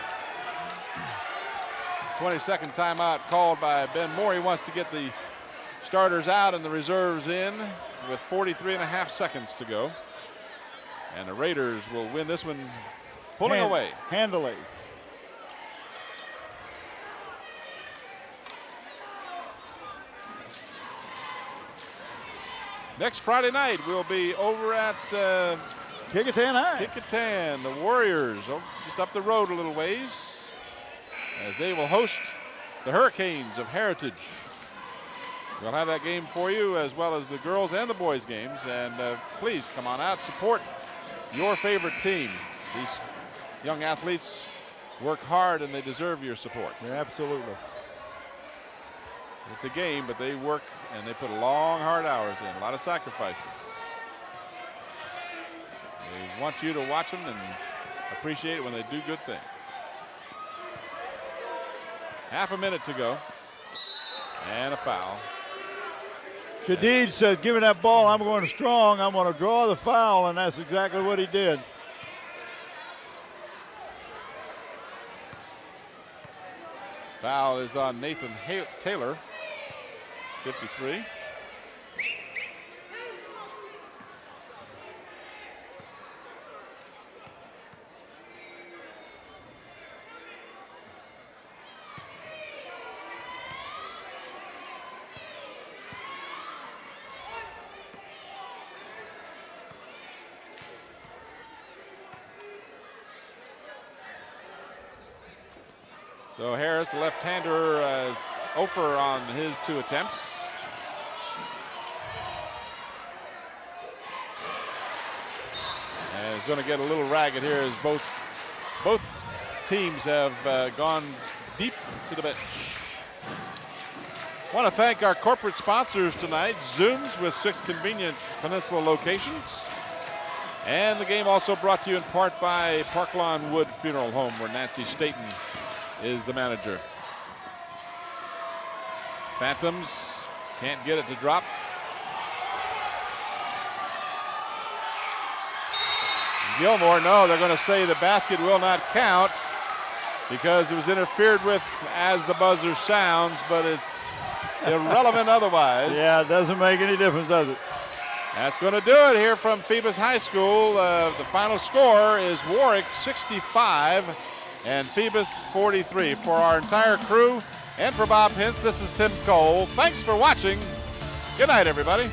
Speaker 1: 22nd timeout called by Ben Moore. He wants to get the starters out and the reserves in with 43.5 seconds to go. And the Raiders will win this one pulling away.
Speaker 2: Handily.
Speaker 1: Next Friday night, we'll be over at
Speaker 2: Kickingham High.
Speaker 1: Kickingham, the Warriors, just up the road a little ways, as they will host the Hurricanes of Heritage. We'll have that game for you, as well as the girls and the boys games. And please come on out, support your favorite team. These young athletes work hard and they deserve your support.
Speaker 2: Yeah, absolutely.
Speaker 1: It's a game, but they work and they put long, hard hours in, a lot of sacrifices. They want you to watch them and appreciate it when they do good things. Half a minute to go. And a foul.
Speaker 2: Shadid said, give me that ball, I'm going strong, I'm going to draw the foul, and that's exactly what he did.
Speaker 1: Foul is on Nathan Taylor, 53. So Harris, the left-hander, is 0 for on his 2 attempts. And he's going to get a little ragged here as both teams have gone deep to the bench. I want to thank our corporate sponsors tonight, Zooms with 6 convenient Peninsula locations. And the game also brought to you in part by Park Lawn Wood Funeral Home, where Nancy Staten is the manager. Phantoms can't get it to drop. Gilmore, no, they're going to say the basket will not count because it was interfered with as the buzzer sounds, but it's irrelevant otherwise.
Speaker 2: Yeah, it doesn't make any difference, does it?
Speaker 1: That's going to do it here from Phoebus High School. The final score is Warwick 65, and Phoebus 43. For our entire crew and for Bob Hintz, this is Tim Cole. Thanks for watching. Good night, everybody.